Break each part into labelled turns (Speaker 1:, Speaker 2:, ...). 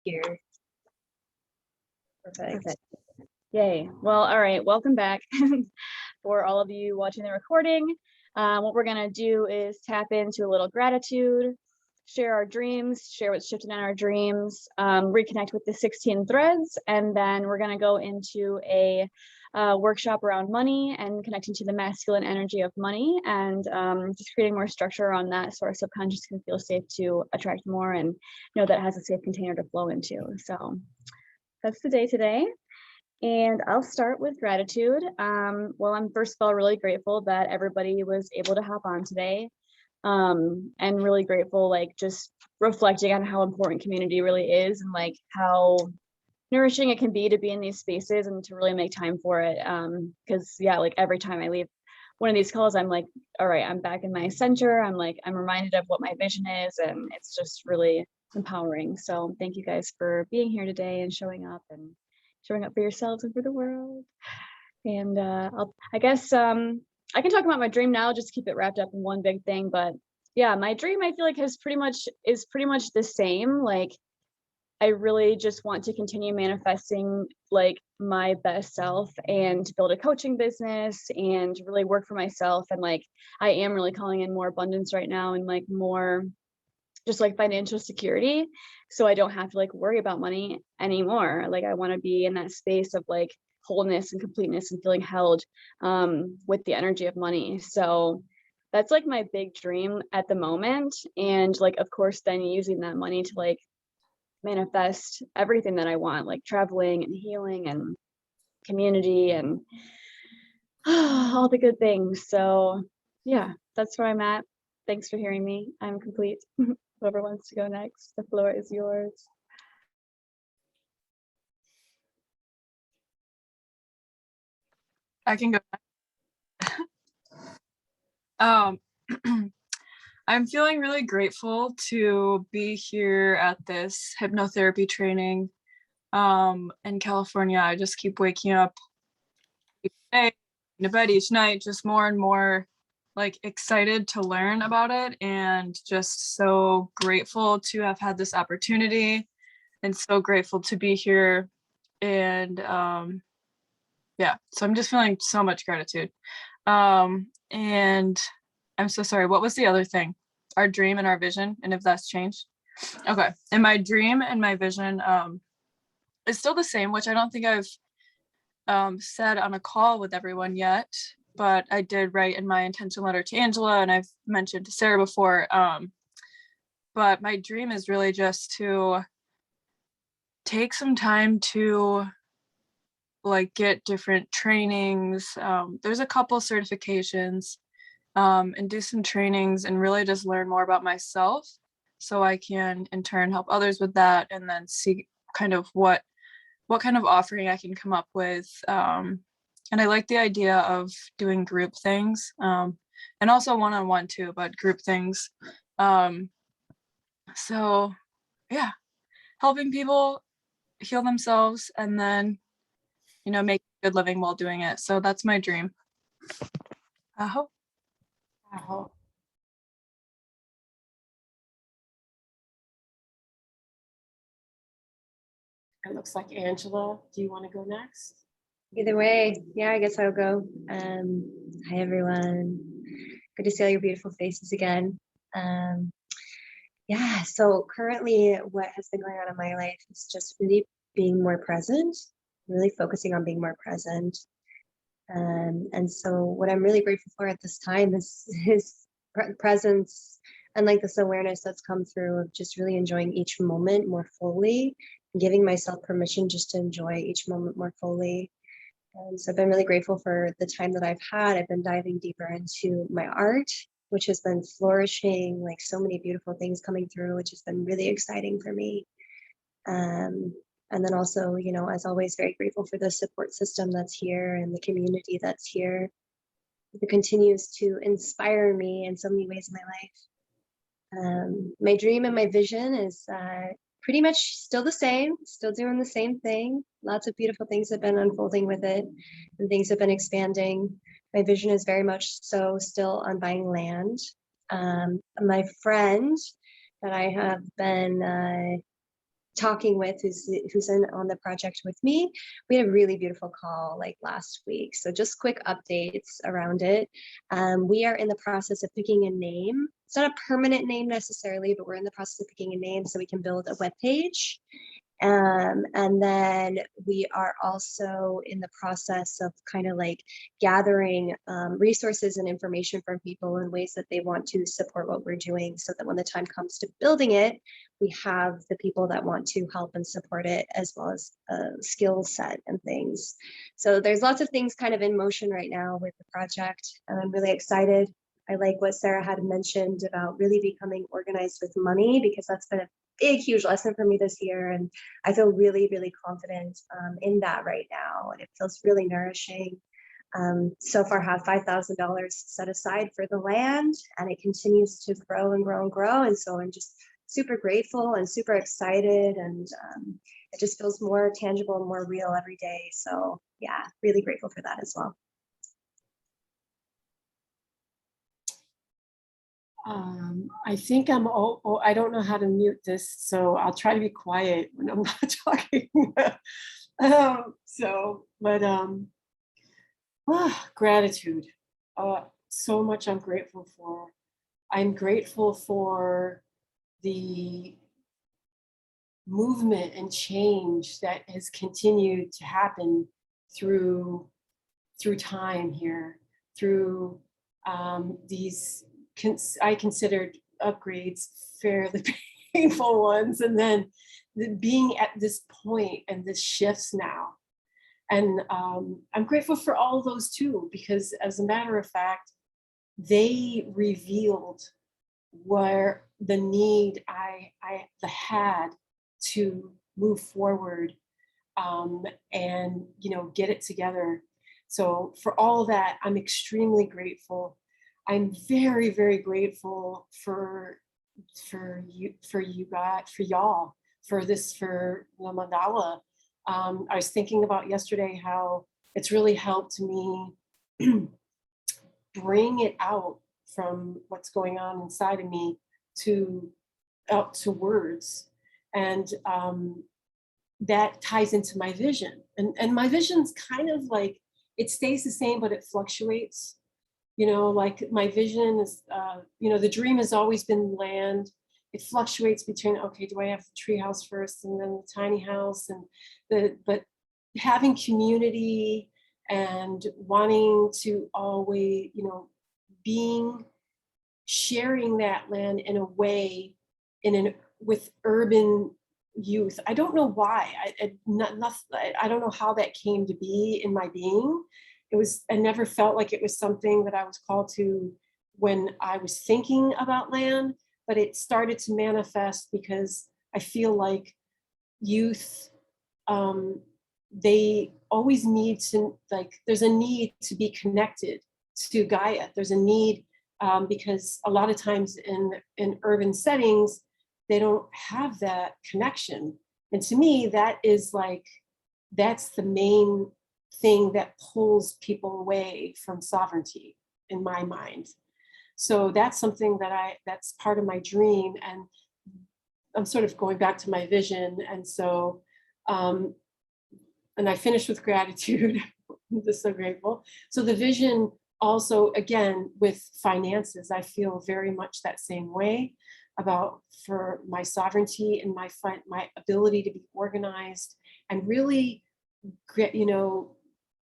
Speaker 1: here. Perfect.
Speaker 2: Yay. Well, all right. Welcome back for all of you watching the recording. What we're going to do is tap into a little gratitude, share our dreams, share what's shifting in our dreams, reconnect with the 16 threads, and then we're going to go into a workshop around money and connecting to the masculine energy of money, and just creating more structure around that so our subconscious can feel safe to attract more and know that it has a safe container to flow into. So that's the day today. And I'll start with gratitude. Well, I'm first of all really grateful that everybody was able to hop on today, and really grateful, like just reflecting on how important community really is and like how nourishing it can be to be in these spaces and to really make time for it. Because yeah, like every time I leave one of these calls, I'm like, all right, I'm back in my center. I'm reminded of what my vision is, and it's just really empowering. So thank you guys for being here today and showing up for yourselves and for the world. And I guess I can talk about my dream now, just keep it wrapped up in one big thing. But yeah, my dream I feel like is pretty much the same. Like I really just want to continue manifesting like my best self and build a coaching business and really work for myself. And like I am really calling in more abundance right now and like more just like financial security, so I don't have to like worry about money anymore. Like I want to be in that space of like wholeness and completeness and feeling held with the energy of money. So that's like my big dream at the moment. And like of course then using that money to like manifest everything that I want, like traveling and healing and community and all the good things. So yeah, that's where I'm at. Thanks for hearing me. I'm complete. Whoever wants to go next, the floor is yours.
Speaker 3: I can go. I'm feeling really grateful to be here at this hypnotherapy training in California. I just keep waking up each day, in bed each night, just more and more like excited to learn about it, and just so grateful to have had this opportunity and so grateful to be here. And yeah, so I'm just feeling so much gratitude. And I'm so sorry, what was the other thing? Our dream and our vision, and if that's changed? Okay, and my dream and my vision is still the same, which I don't think I've said on a call with everyone yet, but I did write in my intention letter to Angela, and I've mentioned to Sarah before. But my dream is really just to take some time to like get different trainings. There's a couple certifications, and do some trainings and really just learn more about myself so I can in turn help others with that, and then see kind of what kind of offering I can come up with. And I like the idea of doing group things, and also one-on-one too, but group things. So yeah, helping people heal themselves and then, you know, make a good living while doing it. So that's my dream. Aho. Aho.
Speaker 4: It looks like Angela, do you want to go next?
Speaker 1: Either way, yeah, I guess I'll go. Hi everyone. Good to see all your beautiful faces again. Yeah, so currently what has been going on in my life is just really being more present, really focusing on being more present. And so what I'm really grateful for at this time is presence, and like this awareness that's come through of just really enjoying each moment more fully, and giving myself permission just to enjoy each moment more fully. And so I've been really grateful for the time that I've had. I've been diving deeper into my art, which has been flourishing, like so many beautiful things coming through, which has been really exciting for me. And then also, you know, as always, very grateful for the support system that's here and the community that's here. It continues to inspire me in so many ways in my life. My dream and my vision is pretty much still the same, still doing the same thing. Lots of beautiful things have been unfolding with it, and things have been expanding. My vision is very much so still on buying land. My friend that I have been talking with, who's in on the project with me. We had a really beautiful call like last week. So just quick updates around it. We are in the process of picking a name. It's not a permanent name necessarily, but we're in the process of picking a name so we can build a web page. And then we are also in the process of kind of like gathering resources and information from people in ways that they want to support what we're doing, so that when the time comes to building it, we have the people that want to help and support it, as well as a skill set and things. So there's lots of things kind of in motion right now with the project, and I'm really excited. I like what Sarah had mentioned about really becoming organized with money, because that's been a big, huge lesson for me this year. And I feel really, really confident in that right now. And it feels really nourishing. So far have $5,000 set aside for the land, and it continues to grow and grow and grow. And so I'm just super grateful and super excited. And it just feels more tangible and more real every day. So yeah, really grateful for that as well.
Speaker 4: I think I don't know how to mute this, so I'll try to be quiet when I'm not talking. Gratitude. So much I'm grateful for. I'm grateful for the movement and change that has continued to happen through time here, through these I considered upgrades fairly painful ones, and then being at this point and this shifts now. And I'm grateful for all of those too, because as a matter of fact, they revealed where the need I had to move forward and get it together. So for all that, I'm extremely grateful. I'm very, very grateful for y'all, for the mandala. I was thinking about yesterday how it's really helped me bring it out from what's going on inside of me out to words. And that ties into my vision. And my vision's kind of like, it stays the same, but it fluctuates. Like my vision is, the dream has always been land. It fluctuates between, okay, do I have the tree house first and then the tiny house, but having community and wanting to always, sharing that land in a way, with urban youth. I don't know why. I don't know how that came to be in my being. I never felt like it was something that I was called to when I was thinking about land, but it started to manifest because I feel like youth, they always need to, there's a need to be connected to Gaia. There's a need because a lot of times in urban settings, they don't have that connection. And to me, that's the main thing that pulls people away from sovereignty in my mind. So that's something that's part of my dream. And I'm sort of going back to my vision. And so, and I finished with gratitude. I'm just so grateful. So the vision also, again, with finances, I feel very much that same way for my sovereignty and my ability to be organized and really,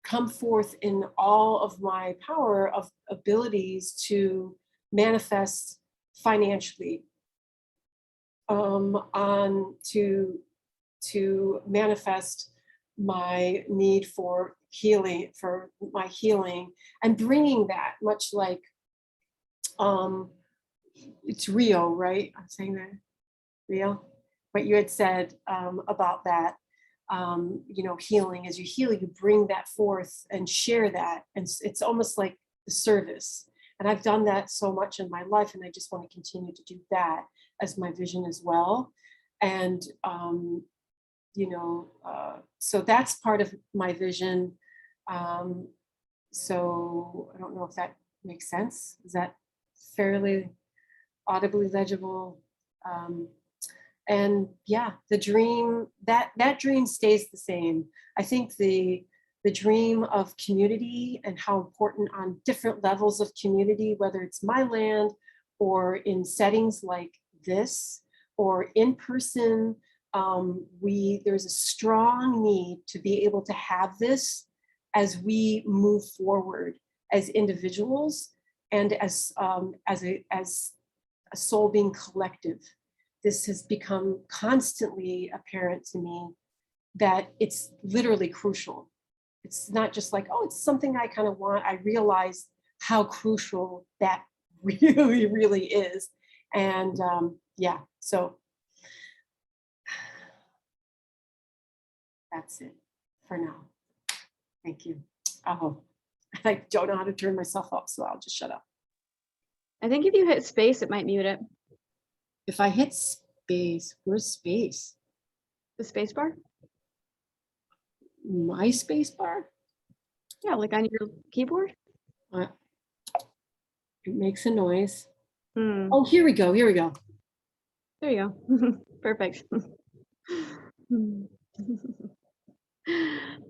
Speaker 4: come forth in all of my power of abilities to manifest financially, to manifest my need for healing, and bringing that, much like it's Rio, right? I'm saying that, Rio, what you had said about that. Healing, as you heal, you bring that forth and share that. And it's almost like the service. And I've done that so much in my life, and I just want to continue to do that as my vision as well. And, so that's part of my vision. So I don't know if that makes sense. Is that fairly audibly legible? And yeah, the dream, that dream stays the same. I think the dream of community and how important on different levels of community, whether it's my land or in settings like this or in person, there's a strong need to be able to have this as we move forward as individuals and as a soul being collective. This has become constantly apparent to me that it's literally crucial. It's not just like, oh, it's something I kind of want. I realize how crucial that really, really is. And yeah, so that's it for now. Thank you. Oh, I don't know how to turn myself off, so I'll just shut up.
Speaker 2: I think if you hit space, it might mute it.
Speaker 4: If I hit space, where's space?
Speaker 2: The space bar?
Speaker 4: My space bar?
Speaker 2: Yeah, like on your keyboard.
Speaker 4: It makes a noise.
Speaker 2: Hmm.
Speaker 4: Oh, here we go. Here we go.
Speaker 2: There you go. Perfect.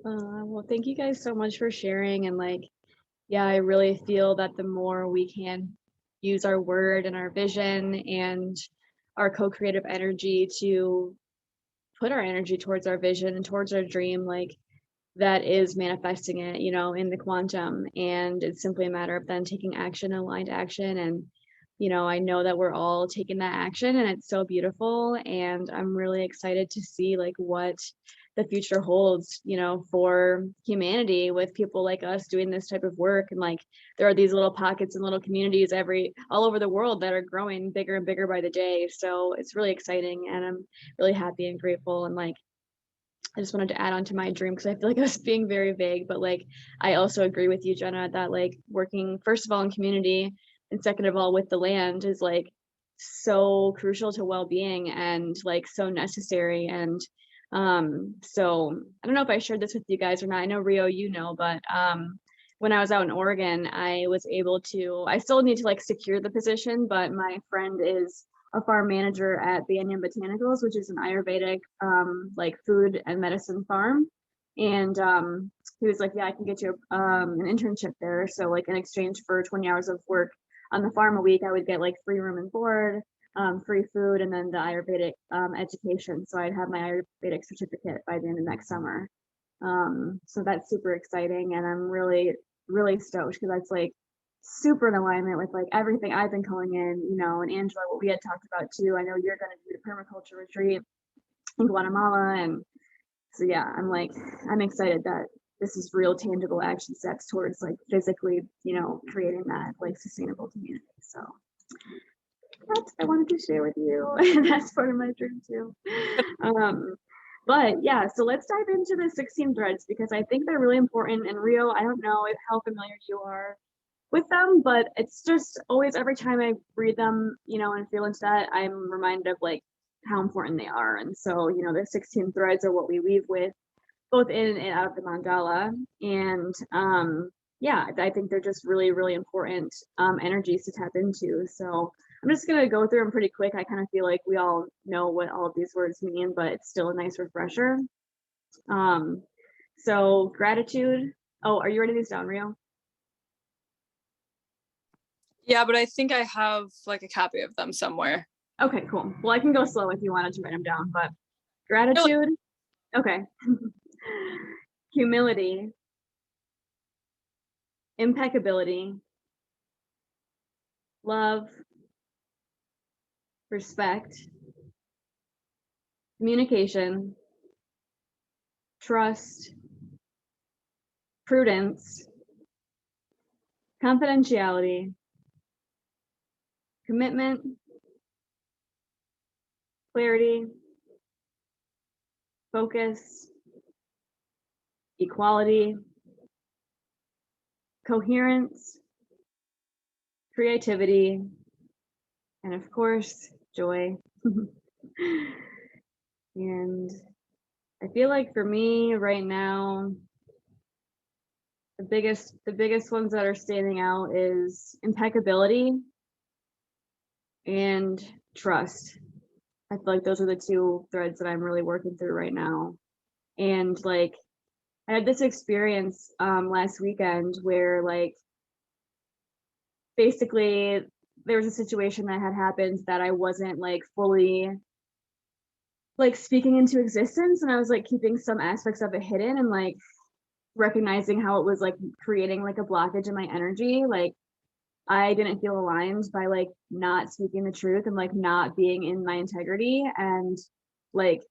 Speaker 2: Well, thank you guys so much for sharing. And like, yeah, I really feel that the more we can use our word and our vision and our co-creative energy to put our energy towards our vision and towards our dream, like that is manifesting it, you know, in the quantum. And it's simply a matter of then taking action, aligned action. And, you know, I know that we're all taking that action and it's so beautiful. And I'm really excited to see like what the future holds, you know, for humanity with people like us doing this type of work. And like there are these little pockets and little communities all over the world that are growing bigger and bigger by the day. So it's really exciting and I'm really happy and grateful. And like I just wanted to add on to my dream because I feel like I was being very vague, but like I also agree with you, Jenna, that like working first of all in community and second of all with the land is like so crucial to well-being and like so necessary. And so I don't know if I shared this with you guys or not. I know Rio, you know, but when I was out in Oregon, I was able to, I still need to like secure the position, but my friend is a farm manager at Banyan Botanicals, which is an Ayurvedic like food and medicine farm. And he was like, yeah, I can get you an internship there. So like in exchange for 20 hours of work on the farm a week, I would get like free room and board, free food, and then the Ayurvedic education. So I'd have my Ayurvedic certificate by the end of next summer. So that's super exciting. And I'm really, really stoked because that's like super in alignment with like everything I've been calling in, you know, and Angela, what we had talked about too. I know you're going to do the permaculture retreat in Guatemala. And so, yeah, I'm excited that this is real tangible action steps towards like physically, you know, creating that like sustainable community. So that's what I wanted to share with you. And that's part of my dream too. But yeah, so let's dive into the 16 threads because I think they're really important. And Rio, I don't know how familiar you are with them, but it's just always every time I read them, you know, and feel into that, I'm reminded of like how important they are. And so, you know, the 16 threads are what we weave with both in and out of the mandala. And yeah, I think they're just really, really important energies to tap into. So I'm just gonna go through them pretty quick. I kind of feel like we all know what all of these words mean, but it's still a nice refresher. So gratitude. Oh, are you writing these down, Rio?
Speaker 3: Yeah, but I think I have like a copy of them somewhere.
Speaker 2: Okay, cool. Well, I can go slow if you wanted to write them down, but gratitude. Okay. Humility. Impeccability. Love. Respect. Communication. Trust. Prudence. Confidentiality. Commitment. Clarity. Focus. Equality. Coherence. Creativity. And of course, joy. And I feel like for me right now, the biggest ones that are standing out is impeccability and trust. I feel like those are the two threads that I'm really working through right now. And like, I had this experience last weekend where like, basically there was a situation that had happened that I wasn't like fully like speaking into existence, and I was like keeping some aspects of it hidden, and like recognizing how it was like creating like a blockage in my energy. Like I didn't feel aligned by like not speaking the truth and like not being in my integrity, and like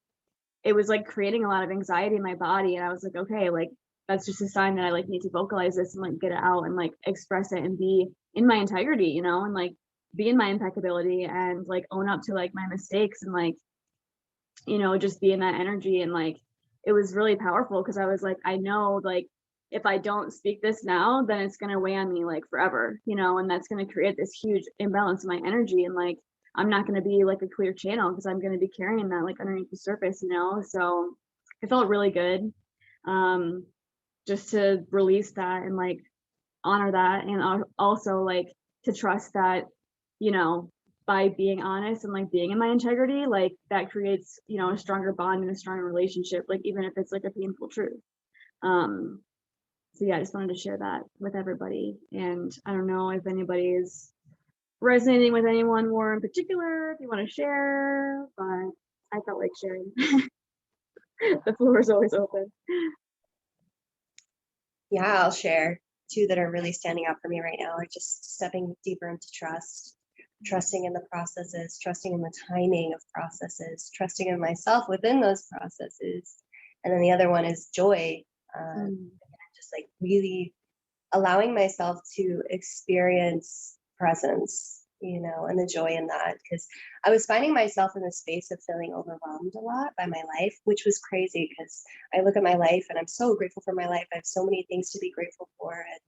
Speaker 2: it was like creating a lot of anxiety in my body, and I was like, okay, like that's just a sign that I like need to vocalize this and like get it out and like express it and be in my integrity, you know, and like be in my impeccability and like own up to like my mistakes and like, you know, just be in that energy. And like it was really powerful because I was like, I know like if I don't speak this now, then it's gonna weigh on me like forever, you know, and that's gonna create this huge imbalance in my energy, and like I'm not gonna be like a clear channel because I'm gonna be carrying that like underneath the surface, you know. So it felt really good, just to release that and like honor that, and also like to trust that, you know, by being honest and like being in my integrity, like that creates, you know, a stronger bond and a stronger relationship, like even if it's like a painful truth. So yeah, I just wanted to share that with everybody, and I don't know if anybody is resonating with anyone more in particular, if you want to share, but I felt like sharing. The floor is always open.
Speaker 1: Yeah, I'll share. Two that are really standing out for me right now are just stepping deeper into trust, trusting in the processes, trusting in the timing of processes, trusting in myself within those processes. And then the other one is joy. Just like really allowing myself to experience presence, you know, and the joy in that. Because I was finding myself in the space of feeling overwhelmed a lot by my life, which was crazy because I look at my life and I'm so grateful for my life. I have so many things to be grateful for. And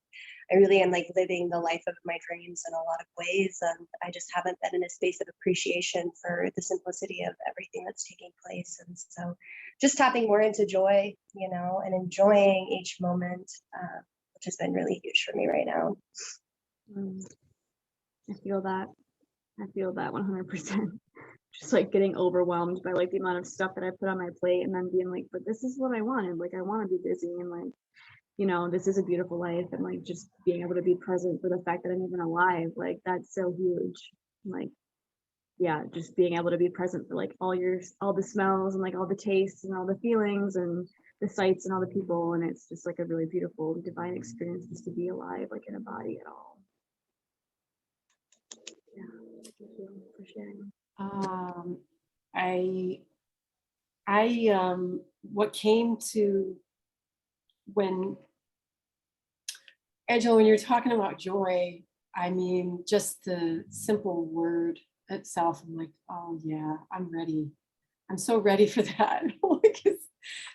Speaker 1: I really am like living the life of my dreams in a lot of ways. And I just haven't been in a space of appreciation for the simplicity of everything that's taking place. And so just tapping more into joy, you know, and enjoying each moment, which has been really huge for me right now.
Speaker 2: I feel that. I feel that 100%. Just like getting overwhelmed by like the amount of stuff that I put on my plate, and then being like, but this is what I wanted. Like I want to be busy, and like, you know, this is a beautiful life, and like just being able to be present for the fact that I'm even alive, like that's so huge. Like, yeah, just being able to be present for like all the smells and like all the tastes and all the feelings and the sights and all the people, and it's just like a really beautiful divine experience just to be alive, like in a body at all. Yeah, thank you for sharing.
Speaker 4: What came to when Angela, when you're talking about joy, I mean, just the simple word itself, I'm like, oh yeah, I'm ready. I'm so ready for that. Like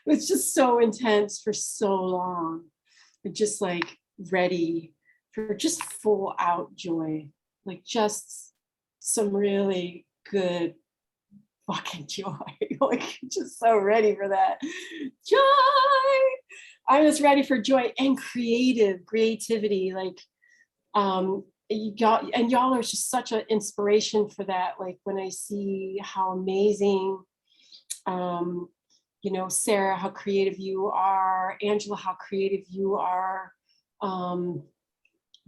Speaker 4: it's just so intense for so long. But just like ready for just full out joy, like just some really good fucking joy. Like just so ready for that joy. I'm just ready for joy and creativity. Like y'all are just such an inspiration for that. Like when I see how amazing you know, Sarah, how creative you are, Angela, how creative you are.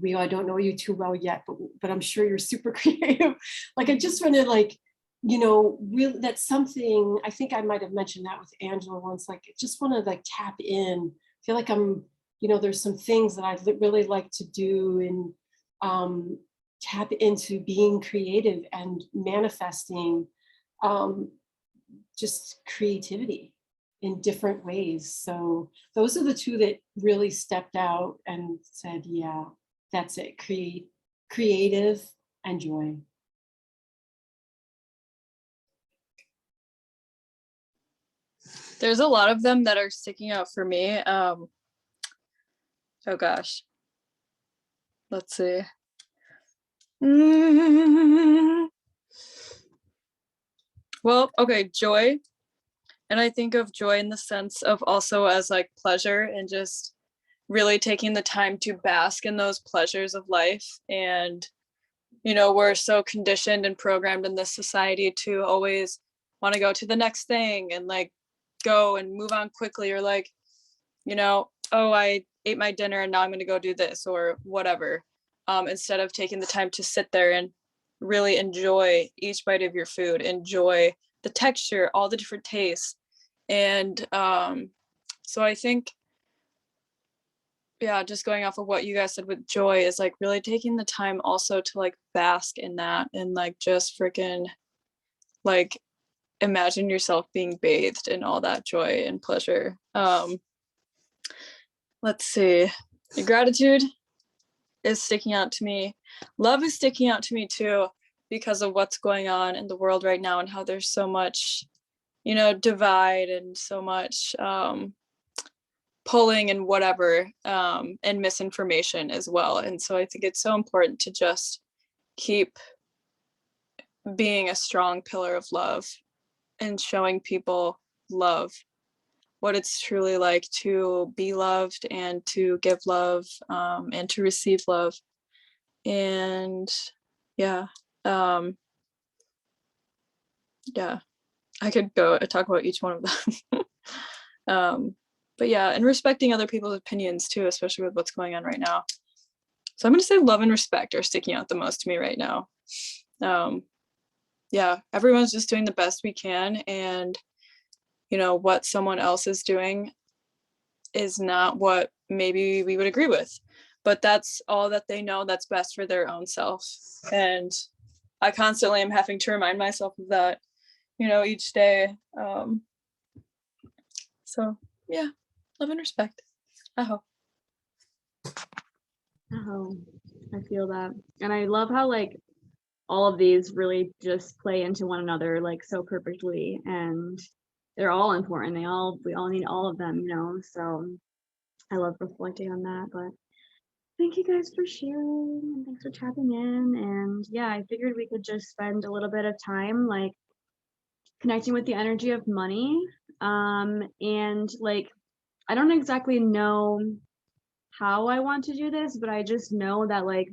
Speaker 4: Rio, I don't know you too well yet, but I'm sure you're super creative. Like I just want to like, you know, really, that's something, I think I might have mentioned that with Angela once, like I just want to like tap in. I feel like I'm, you know, there's some things that I'd really like to do and tap into being creative and manifesting just creativity in different ways. So those are the two that really stepped out and said, yeah, that's it, creative and joy.
Speaker 3: There's a lot of them that are sticking out for me. Oh gosh. Let's see. Well, okay, joy. And I think of joy in the sense of also as like pleasure and just really taking the time to bask in those pleasures of life. And, you know, we're so conditioned and programmed in this society to always want to go to the next thing and like go and move on quickly, or like, you know, oh, I ate my dinner and now I'm going to go do this or whatever, instead of taking the time to sit there and really enjoy each bite of your food, enjoy the texture, all the different tastes. And so I think, yeah, just going off of what you guys said with joy is like really taking the time also to like bask in that and like just freaking like imagine yourself being bathed in all that joy and pleasure. Let's see. Gratitude is sticking out to me. Love is sticking out to me too, because of what's going on in the world right now and how there's so much, you know, divide and so much pulling and whatever, and misinformation as well. And so I think it's so important to just keep being a strong pillar of love and showing people love, what it's truly like to be loved and to give love, and to receive love. And yeah, yeah, I could go talk about each one of them. But yeah, and respecting other people's opinions too, especially with what's going on right now. So I'm going to say love and respect are sticking out the most to me right now. Yeah, everyone's just doing the best we can, and you know what someone else is doing is not what maybe we would agree with, but that's all that they know that's best for their own self. And I constantly am having to remind myself of that, you know, each day. So yeah, love and respect. I hope.
Speaker 2: Oh, I feel that. And I love how like all of these really just play into one another like so perfectly, and they're all important. We all need all of them, you know. So I love reflecting on that. But thank you guys for sharing and thanks for tapping in. And yeah, I figured we could just spend a little bit of time like connecting with the energy of money. And like I don't exactly know how I want to do this, but I just know that like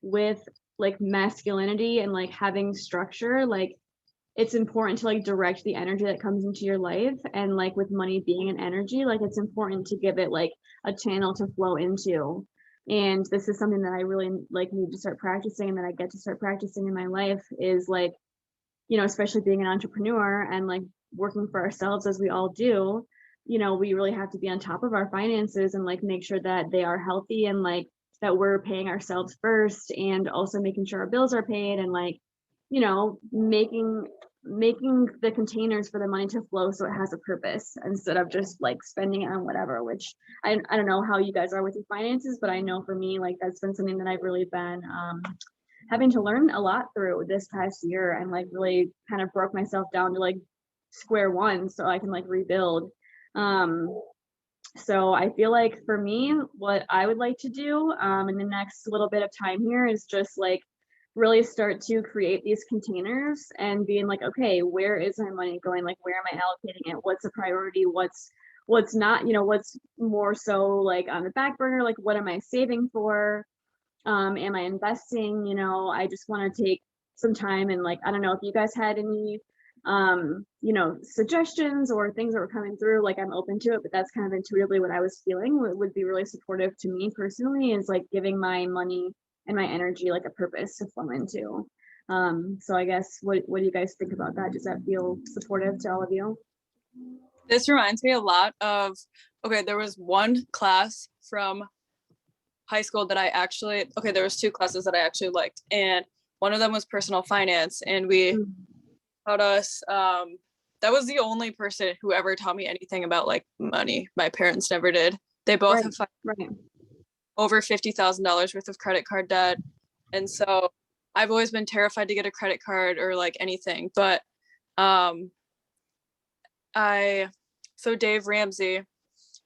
Speaker 2: with like masculinity and like having structure, like it's important to like direct the energy that comes into your life. And like with money being an energy, like it's important to give it like a channel to flow into. And this is something that I really like need to start practicing, and that I get to start practicing in my life is like, you know, especially being an entrepreneur and like working for ourselves as we all do, you know, we really have to be on top of our finances and like make sure that they are healthy, and like that we're paying ourselves first, and also making sure our bills are paid, and like, you know, making the containers for the money to flow so it has a purpose instead of just like spending it on whatever. Which I don't know how you guys are with your finances, but I know for me, like that's been something that I've really been having to learn a lot through this past year, and like really kind of broke myself down to like square one so I can like rebuild. So I feel like for me, what I would like to do in the next little bit of time here is just like really start to create these containers and being like, okay, where is my money going? Like, where am I allocating it? What's a priority? What's not, you know, what's more so like on the back burner? Like, what am I saving for? Am I investing? You know, I just want to take some time and like, I don't know if you guys had any you know, suggestions or things that were coming through, like I'm open to it, but that's kind of intuitively what I was feeling would be really supportive to me personally, is like giving my money and my energy like a purpose to flow into. So I guess what do you guys think about that? Does that feel supportive to all of you?
Speaker 3: This reminds me a lot of, okay, there was one class from high school that I actually, okay, there was two classes that I actually liked, and one of them was personal finance, and we taught us, that was the only person who ever taught me anything about like money. My parents never did. They both have over $50,000 worth of credit card debt, and so I've always been terrified to get a credit card or like anything. But so Dave Ramsey,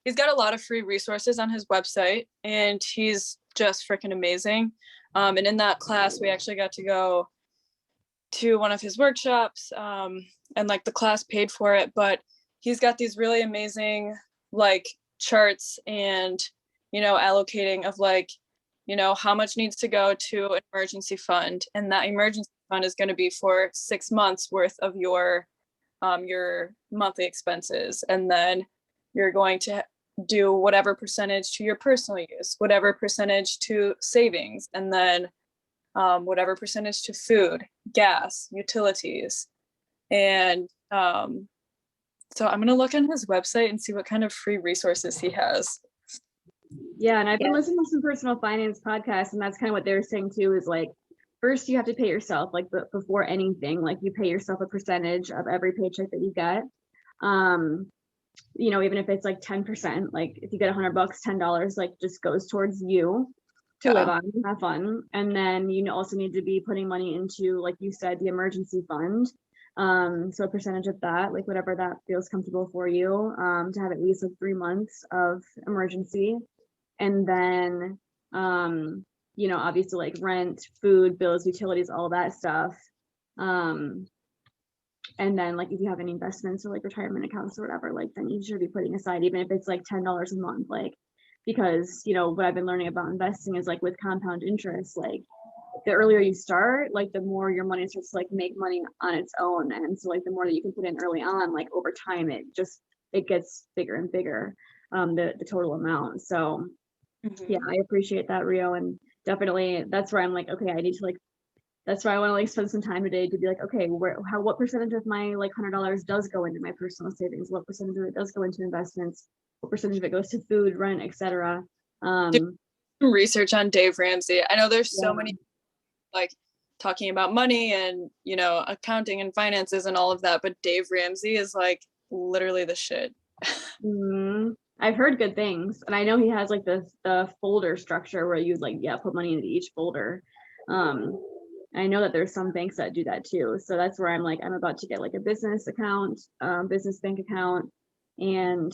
Speaker 3: he's got a lot of free resources on his website, and he's just freaking amazing. And in that class, we actually got to go to one of his workshops, and like the class paid for it, but he's got these really amazing like charts and, you know, allocating of like, you know, how much needs to go to an emergency fund, and that emergency fund is going to be for 6 months worth of your your monthly expenses, and then you're going to do whatever percentage to your personal use, whatever percentage to savings, and then whatever percentage to food, gas, utilities. And so I'm going to look on his website and see what kind of free resources he has.
Speaker 2: Yeah, and I've been
Speaker 1: Yeah.
Speaker 2: listening to some personal finance podcasts, and that's kind of what they're saying too, is like, first you have to pay yourself, like before anything, like you pay yourself a percentage of every paycheck that you get. You know, even if it's like 10%, like if you get $100, $10 like just goes towards you to live on, have fun. And then you also need to be putting money into, like you said, the emergency fund. So a percentage of that, like whatever that feels comfortable for you, to have at least like 3 months of emergency. And then, you know, obviously like rent, food, bills, utilities, all that stuff. And then like if you have any investments or like retirement accounts or whatever, like then you should be putting aside, even if it's like $10 a month, like, because, you know, what I've been learning about investing is like with compound interest, like the earlier you start, like the more your money starts to like make money on its own. And so like the more that you can put in early on, like over time, it gets bigger and bigger, the total amount. So yeah, I appreciate that, Rio. And definitely that's where I'm like, okay, I need to like, that's why I want to like spend some time today to be like, okay, what percentage of my like $100 does go into my personal savings? What percentage of it does go into investments? What percentage of it goes to food, rent, etc.
Speaker 3: Do some research on Dave Ramsey. I know there's so
Speaker 2: Yeah.
Speaker 3: many like talking about money and, you know, accounting and finances and all of that, but Dave Ramsey is like literally the shit.
Speaker 2: I've heard good things, and I know he has like the folder structure where you like put money into each folder. I know that there's some banks that do that too. So that's where I'm like, I'm about to get like a business account, business bank account, and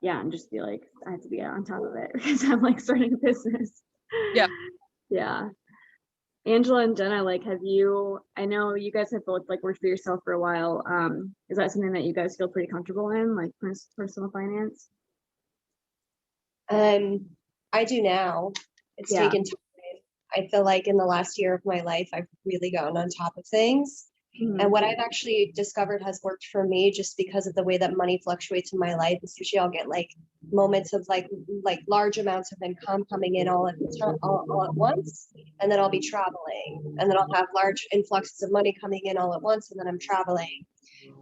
Speaker 2: yeah, and just be like, I have to be on top of it because I'm like starting a business.
Speaker 3: Yeah.
Speaker 2: Yeah. Angela and Jenna, like, I know you guys have both like worked for yourself for a while. Is that something that you guys feel pretty comfortable in, like personal finance?
Speaker 1: I do now. It's
Speaker 2: Yeah.
Speaker 1: taken time. I feel like in the last year of my life, I've really gotten on top of things. And what I've actually discovered has worked for me just because of the way that money fluctuates in my life. Is usually I'll get like moments of like large amounts of income coming in all at once, and then I'll be traveling, and then I'll have large influxes of money coming in all at once, and then I'm traveling.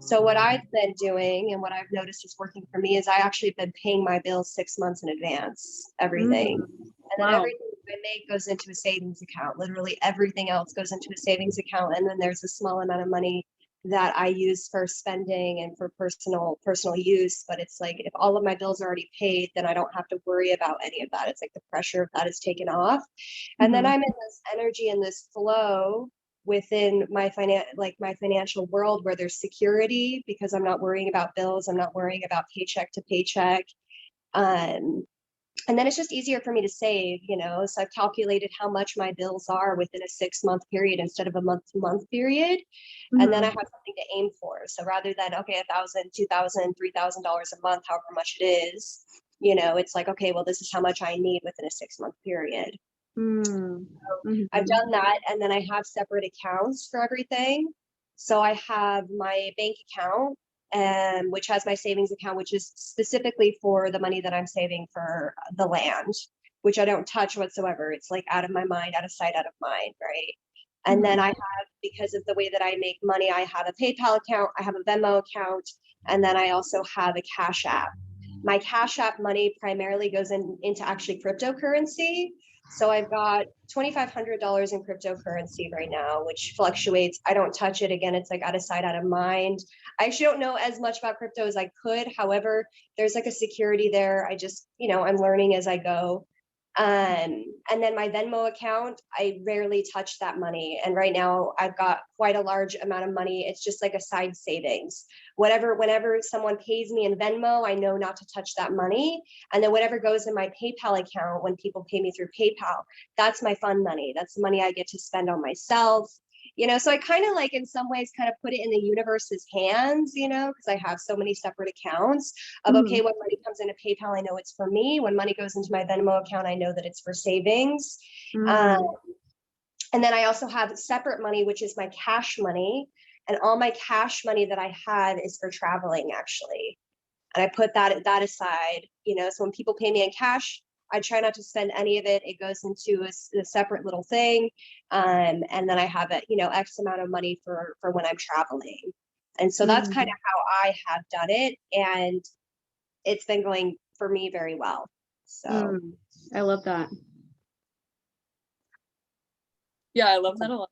Speaker 1: So what I've been doing and what I've noticed is working for me is I actually been paying my bills 6 months in advance, everything. And then
Speaker 2: Wow.
Speaker 1: everything I make goes into a savings account. Literally everything else goes into a savings account. And then there's a small amount of money that I use for spending and for personal use. But it's like if all of my bills are already paid, then I don't have to worry about any of that. It's like the pressure of that is taken off. And then I'm in this energy and this flow within my financial world where there's security because I'm not worrying about bills. I'm not worrying about paycheck to paycheck. And then it's just easier for me to save, you know. So I've calculated how much my bills are within a 6-month period instead of a month-to-month period. And then I have something to aim for. So rather than, okay, $1,000, $2,000, $3,000 a month, however much it is, you know, it's like, okay, well, this is how much I need within a 6-month period. I've done that. And then I have separate accounts for everything. So I have my bank account, which has my savings account, which is specifically for the money that I'm saving for the land, which I don't touch whatsoever. It's like out of my mind, out of sight, out of mind, right? And then I have, because of the way that I make money, I have a PayPal account, I have a Venmo account, and then I also have a Cash App. My Cash App money primarily goes into actually cryptocurrency. So I've got $2,500 in cryptocurrency right now, which fluctuates. I don't touch it. Again, it's like out of sight, out of mind. I actually don't know as much about crypto as I could. However, there's like a security there. I just, you know, I'm learning as I go. And then my Venmo account, I rarely touch that money. And right now I've got quite a large amount of money. It's just like a side savings. Whenever someone pays me in Venmo, I know not to touch that money. And then whatever goes in my PayPal account, when people pay me through PayPal, that's my fun money. That's the money I get to spend on myself. You know, so I kind of like in some ways kind of put it in the universe's hands, you know, because I have so many separate accounts of, okay, when money comes into PayPal, I know it's for me. When money goes into my Venmo account, I know that it's for savings. And then I also have separate money, which is my cash money. And all my cash money that I have is for traveling, actually. And I put that aside, you know, so when people pay me in cash, I try not to spend any of it. It goes into a separate little thing. And then I have it, you know, X amount of money for when I'm traveling. And so that's kind of how I have done it. And it's been going for me very well. So
Speaker 2: I love that.
Speaker 3: Yeah, I love that a lot.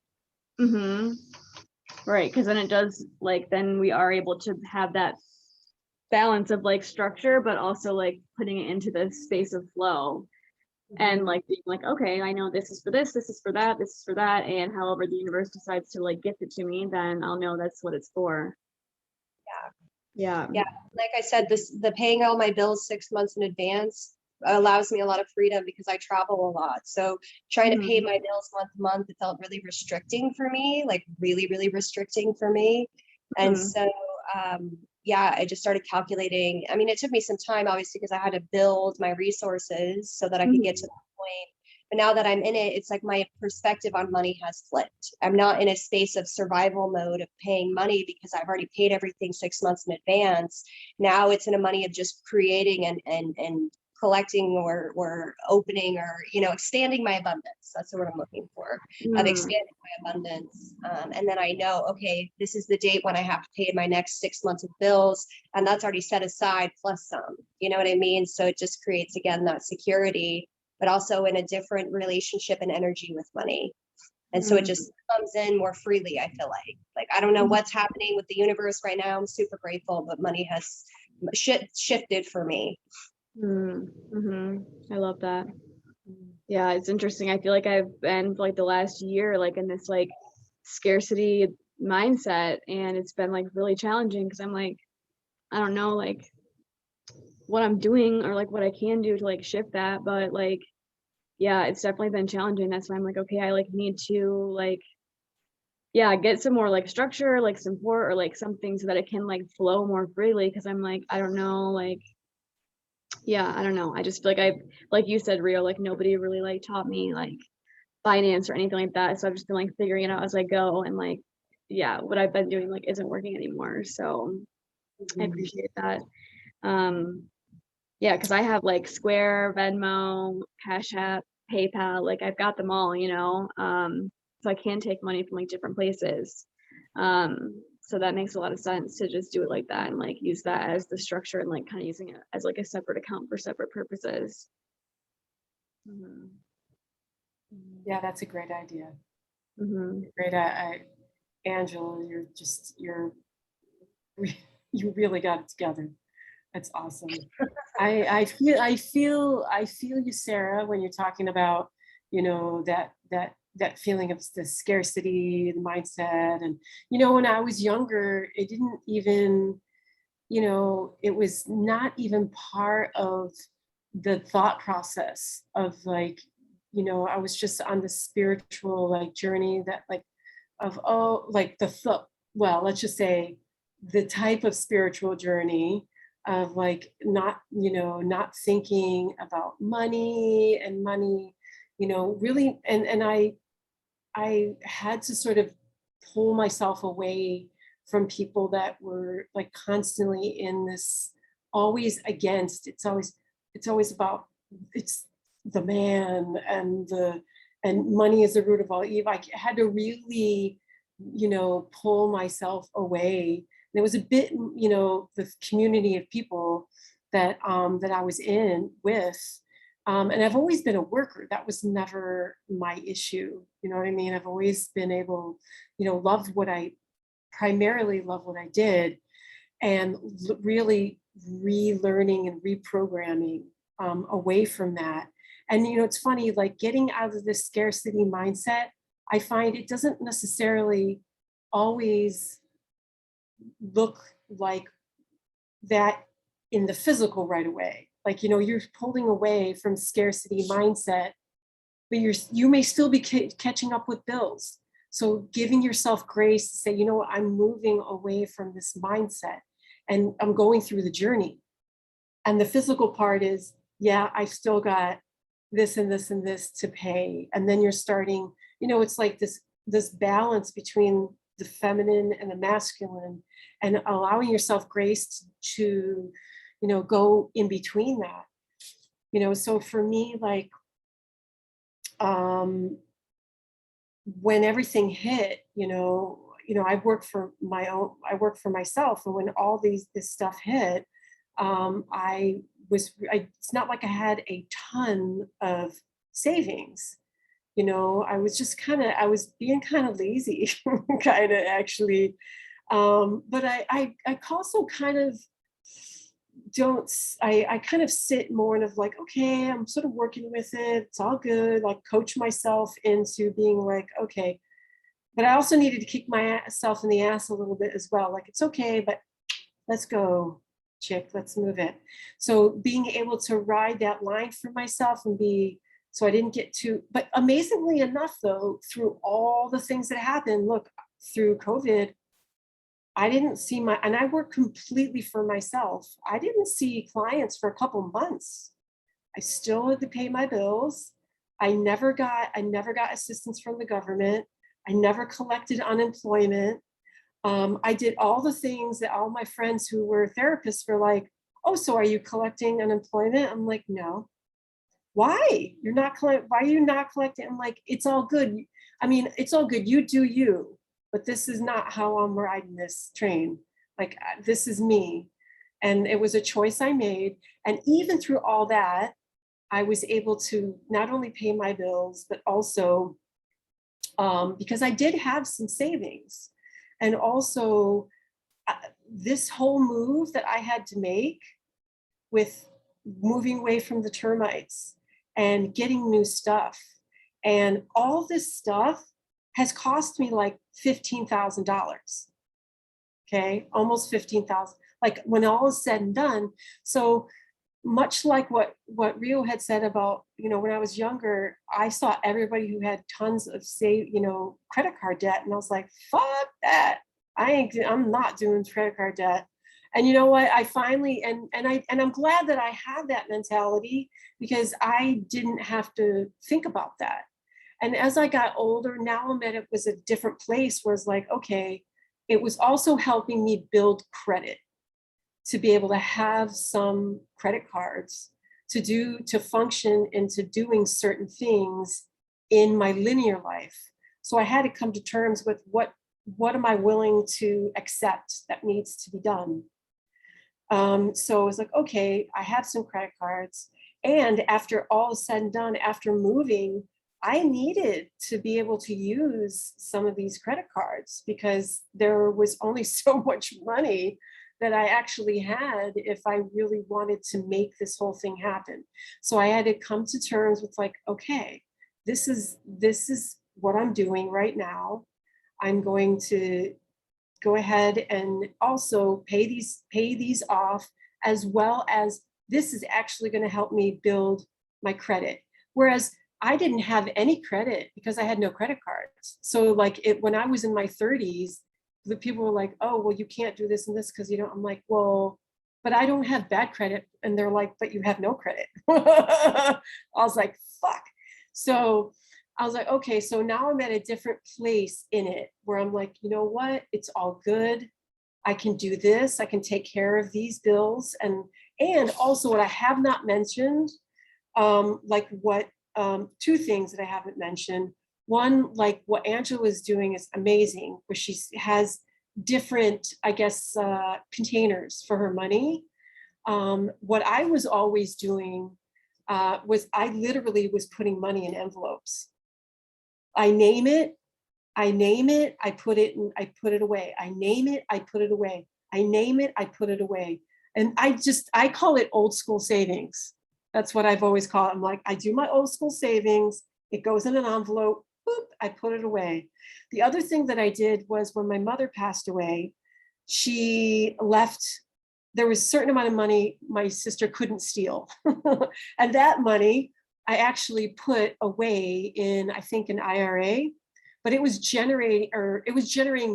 Speaker 2: Right, because then it does, like, then we are able to have that balance of like structure, but also like putting it into the space of flow. And like being like, okay, I know this is for this is for that, this is for that, and however the universe decides to like gift it to me, then I'll know that's what it's for. Yeah.
Speaker 1: Like I said, the paying all my bills 6 months in advance allows me a lot of freedom because I travel a lot. So trying to pay my bills month to month, it felt really restricting for me, like really, really restricting for me. And so yeah, I just started calculating. I mean, it took me some time, obviously, because I had to build my resources so that I could get to that point. But now that I'm in it, it's like my perspective on money has flipped. I'm not in a space of survival mode of paying money because I've already paid everything 6 months in advance. Now it's in a money of just creating and collecting or opening or, you know, expanding my abundance. That's what I'm looking for. Of expanding my abundance. And then I know, okay, this is the date when I have to pay my next 6 months of bills. And that's already set aside plus some, you know what I mean? So it just creates, again, that security, but also in a different relationship and energy with money. And so it just comes in more freely, I feel like I don't know what's happening with the universe right now. I'm super grateful, but money has shifted for me.
Speaker 2: I love that. Yeah, it's interesting. I feel like I've been for like the last year, like in this like scarcity mindset, and it's been like really challenging because I'm like, I don't know, like what I'm doing or like what I can do to like shift that, but like, yeah, it's definitely been challenging. That's why I'm like, okay, I like need to like, yeah, get some more like structure, like support or like something so that it can like flow more freely. Cause I'm like, I don't know, like, yeah, I don't know. I just feel like like you said, Rio, like nobody really like taught me like finance or anything like that. So I've just been like figuring it out as I go, and like, yeah, what I've been doing like isn't working anymore. So I appreciate that. Yeah, because I have like Square, Venmo, Cash App, PayPal, like I've got them all, you know. So I can take money from like different places. So that makes a lot of sense to just do it like that and like use that as the structure and like kind of using it as like a separate account for separate purposes.
Speaker 4: Yeah, that's a great idea.
Speaker 2: Mm-hmm.
Speaker 4: Great. Angela, you really got it together. That's awesome. I feel you, Sarah, when you're talking about, you know, that feeling of the scarcity, the mindset. And, you know, when I was younger, it didn't even, you know, it was not even part of the thought process of like, you know, I was just on the spiritual like journey that like of, oh, like well, let's just say the type of spiritual journey of like not, you know, not thinking about money and money, you know, really. And I had to sort of pull myself away from people that were like constantly in this, always against, it's always about, it's the man and money is the root of all evil. I had to really, you know, pull myself away. There was a bit, you know, the community of people that that I was in with. And I've always been a worker. That was never my issue. You know what I mean? I've always been able, you know, primarily love what I did, and really relearning and reprogramming away from that. And, you know, it's funny, like getting out of this scarcity mindset, I find it doesn't necessarily always look like that in the physical right away. Like, you know, you're pulling away from scarcity mindset, but you may still be catching up with bills. So giving yourself grace to say, you know what, I'm moving away from this mindset and I'm going through the journey. And the physical part is, yeah, I've still got this and this and this to pay. And then you're starting, you know, it's like this balance between the feminine and the masculine, and allowing yourself grace to, you know, go in between that. You know, so for me, like, when everything hit, I work for myself. And when all this stuff hit, it's not like I had a ton of savings. You know, I was being kind of lazy, kind of actually. But I also kind of I kind of sit more and of like, okay, I'm sort of working with it. It's all good. Like coach myself into being like, okay, but I also needed to kick myself in the ass a little bit as well. Like, it's okay, but let's go, chick, let's move it. So being able to ride that line for myself and so I didn't get too, but amazingly enough though, through all the things that happened, look, through COVID, I didn't see and I work completely for myself. I didn't see clients for a couple months. I still had to pay my bills. I never got assistance from the government. I never collected unemployment. I did all the things that all my friends who were therapists were like, oh, so are you collecting unemployment? I'm like, no. Why? Why are you not collecting? I'm like, it's all good. I mean, it's all good. You do you. But this is not how I'm riding this train. Like, this is me. And it was a choice I made. And even through all that, I was able to not only pay my bills, but also because I did have some savings. And also this whole move that I had to make with moving away from the termites and getting new stuff. And all this stuff has cost me like $15,000. Okay, almost 15,000. Like when all is said and done. So much like what Rio had said about, when I was younger, I saw everybody who had tons of credit card debt, and I was like, fuck that. I'm not doing credit card debt. And you know what? I finally and I'm glad that I had that mentality, because I didn't have to think about that. And as I got older, now I'm at it was a different place where it's like, okay, it was also helping me build credit to be able to have some credit cards to function into doing certain things in my linear life. So I had to come to terms with what am I willing to accept that needs to be done. So it's like, okay, I have some credit cards. And after all is said and done, after moving, I needed to be able to use some of these credit cards because there was only so much money that I actually had if I really wanted to make this whole thing happen. So I had to come to terms with like, okay, this is what I'm doing right now. I'm going to go ahead and also pay these off, as well as this is actually going to help me build my credit. Whereas I didn't have any credit because I had no credit cards. So like when I was in my 30s, the people were like, oh, well, you can't do this and this because I'm like, well, but I don't have bad credit. And they're like, but you have no credit. I was like, fuck. So I was like, okay, so now I'm at a different place in it where I'm like, you know what? It's all good. I can do this. I can take care of these bills. And also what I have not mentioned, two things that I haven't mentioned. One, like what Angela is doing is amazing, where she has different, I guess, containers for her money. What I was always doing was I literally was putting money in envelopes. I name it, I put it away. I name it, I put it away. I name it, I put it away. And I call it old school savings. That's what I've always called it. I'm like, I do my old school savings. It goes in an envelope. Boop, I put it away. The other thing that I did was when my mother passed away, she left, there was a certain amount of money my sister couldn't steal. And that money I actually put away in, I think, an IRA, but it was generating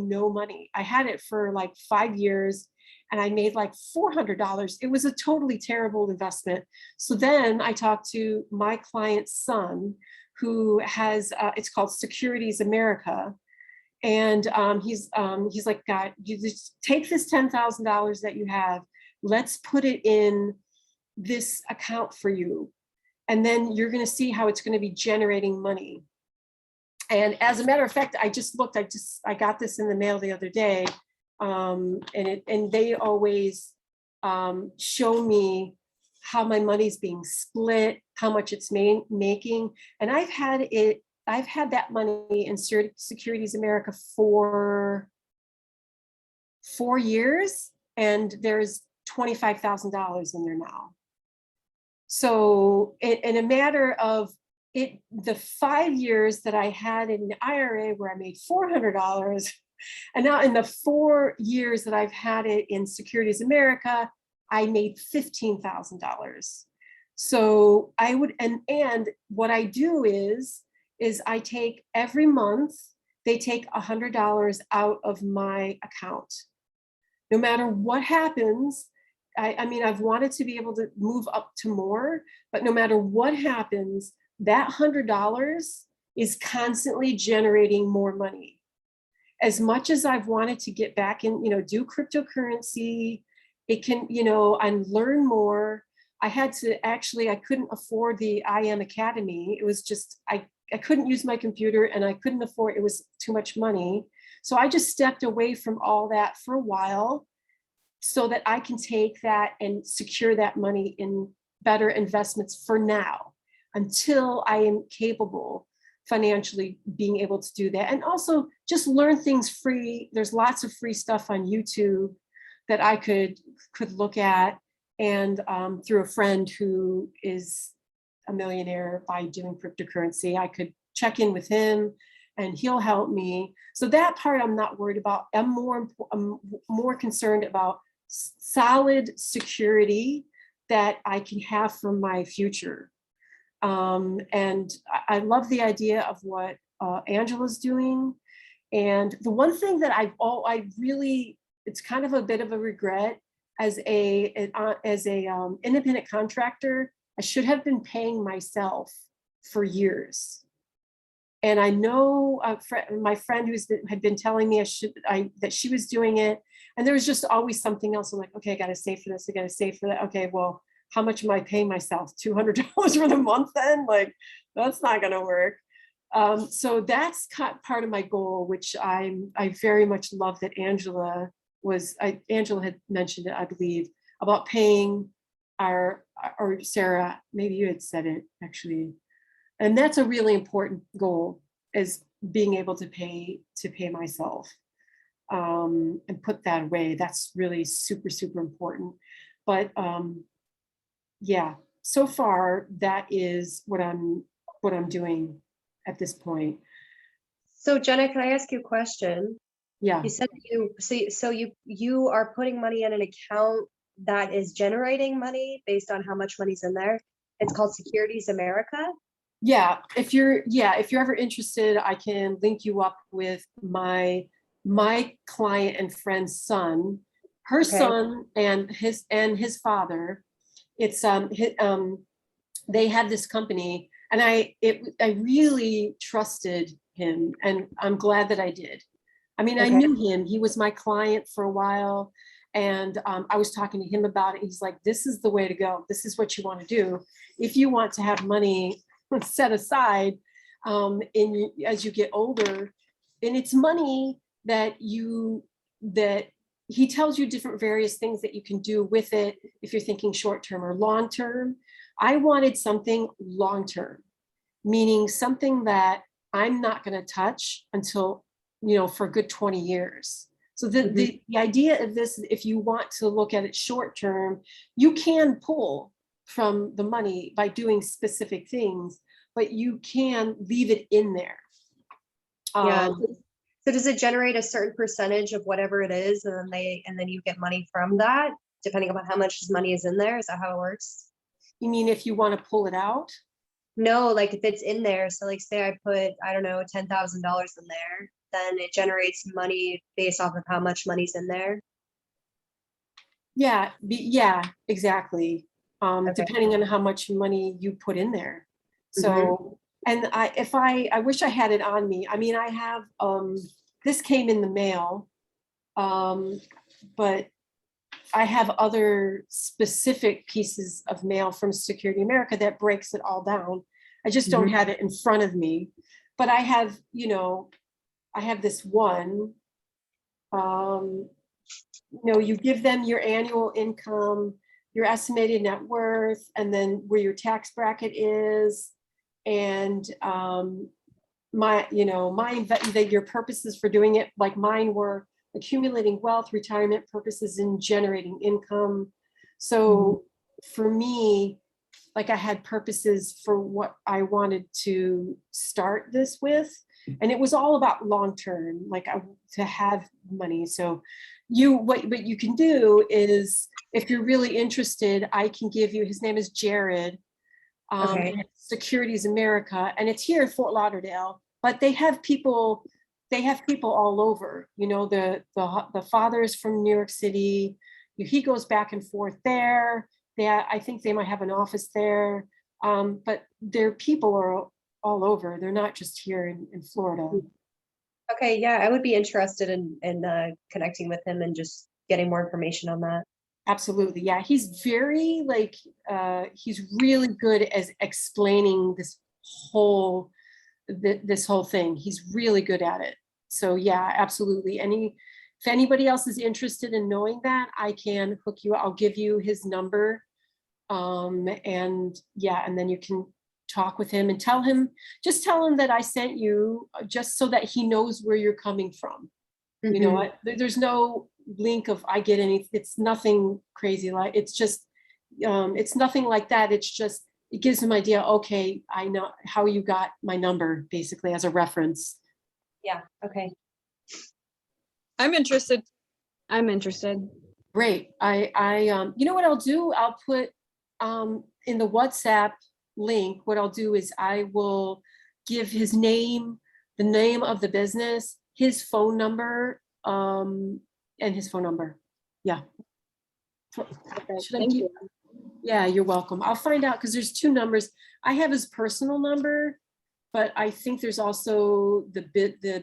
Speaker 4: no money. I had it for like 5 years and I made like $400. It was a totally terrible investment. So then I talked to my client's son, who has, it's called Securities America. And he's like, God, you just take this $10,000 that you have, let's put it in this account for you. And then you're going to see how it's going to be generating money. And as a matter of fact, I just looked, I got this in the mail the other day. And they always show me how my money's being split, how much it's making. And I've had that money in Securities America for 4 years, and there's $25,000 in there now. So in a matter of the 5 years that I had in the IRA where I made $400, and now in the 4 years that I've had it in Securities America, I made $15,000. So I would, and what I do is I take every month, they take $100 out of my account. No matter what happens, I mean, I've wanted to be able to move up to more, but no matter what happens, that $100 is constantly generating more money. As much as I've wanted to get back in, do cryptocurrency, it can, and learn more. I couldn't afford the IM Academy. It was just, I couldn't use my computer and I couldn't afford, it was too much money. So I just stepped away from all that for a while so that I can take that and secure that money in better investments for now, until I am capable financially being able to do that. And also just learn things free. There's lots of free stuff on YouTube that I could look at, and through a friend who is a millionaire by doing cryptocurrency, I could check in with him and he'll help me. So that part I'm not worried about. I'm more concerned about solid security that I can have for my future. And I love the idea of what Angela's doing. And the one thing that I really, it's kind of a bit of a regret as a independent contractor, I should have been paying myself for years. And I know my friend had been telling me that she was doing it. And there was just always something else. I'm like, okay, I got to save for this. I got to save for that. Okay, well, how much am I paying myself? $200 for the month then? Like, that's not going to work. So that's part of my goal, which I very much love that Angela had mentioned it, I believe, about paying or Sarah, maybe you had said it actually. And that's a really important goal, is being able to pay myself and put that away. That's really super, super important. But yeah, so far that is what I'm doing at this point.
Speaker 1: So Jenna, can I ask you a question?
Speaker 4: Yeah.
Speaker 1: You said you are putting money in an account that is generating money based on how much money's in there. It's called Securities America.
Speaker 4: Yeah, if you're ever interested, I can link you up with my client and friend's son, her son, and his father. It's they had this company, and I really trusted him, and I'm glad that I did. I mean, I knew him. He was my client for a while, and I was talking to him about it. He's like, "This is the way to go. This is what you want to do if you want to have money set aside as you get older." And it's money that he tells you different various things that you can do with it if you're thinking short term or long term. I wanted something long term, meaning something that I'm not going to touch until, for a good 20 years. So the idea of this, if you want to look at it short term, you can pull from the money by doing specific things, but you can leave it in there.
Speaker 1: Yeah. So does it generate a certain percentage of whatever it is, and then you get money from that, depending on how much money is in there? Is that how it works?
Speaker 4: You mean if you want to pull it out?
Speaker 1: No, like if it's in there. So like say I put, I don't know, $10,000 in there, then it generates money based off of how much money's in there.
Speaker 4: Yeah, exactly. Depending on how much money you put in there. So, and I wish I had it on me. I mean, I have, this came in the mail. But I have other specific pieces of mail from Security America that breaks it all down. I just don't have it in front of me, but I have, you know, I have this one. You know, you give them your annual income, your estimated net worth, and then where your tax bracket is, and your purposes for doing it. Like mine were accumulating wealth, retirement purposes, and generating income. So for me, like I had purposes for what I wanted to start this with. And it was all about long-term, like to have money. So what you can do is, if you're really interested, I can give you, his name is Jared,
Speaker 1: Okay.
Speaker 4: and it's Securities America, and it's here in Fort Lauderdale, but they have people all over, you know, the father is from New York City. He goes back and forth there. I think they might have an office there, but their people are all over. They're not just here in Florida.
Speaker 1: Okay, yeah, I would be interested in connecting with him and just getting more information on that.
Speaker 4: Absolutely. Yeah, he's very he's really good at explaining this whole thing. He's really good at it. So yeah, absolutely. If anybody else is interested in knowing that, I can hook you. I'll give you his number. And then you can talk with him and tell him that I sent you, just so that he knows where you're coming from. You know, there's no link of I get any, it's nothing crazy. Like, it's just, it's nothing like that. It's just, it gives him idea. Okay, I know how you got my number, basically, as a reference.
Speaker 1: Yeah, okay.
Speaker 3: I'm interested.
Speaker 2: I'm interested.
Speaker 4: Great. You know what I'll do? I'll put in the WhatsApp link, what I'll do is I will give his name, the name of the business, his phone number, and his phone number. Yeah.
Speaker 2: Okay,
Speaker 4: Should I
Speaker 2: thank
Speaker 4: give?
Speaker 2: you.
Speaker 4: Yeah, you're welcome. I'll find out, because there's two numbers. I have his personal number, but I think there's also the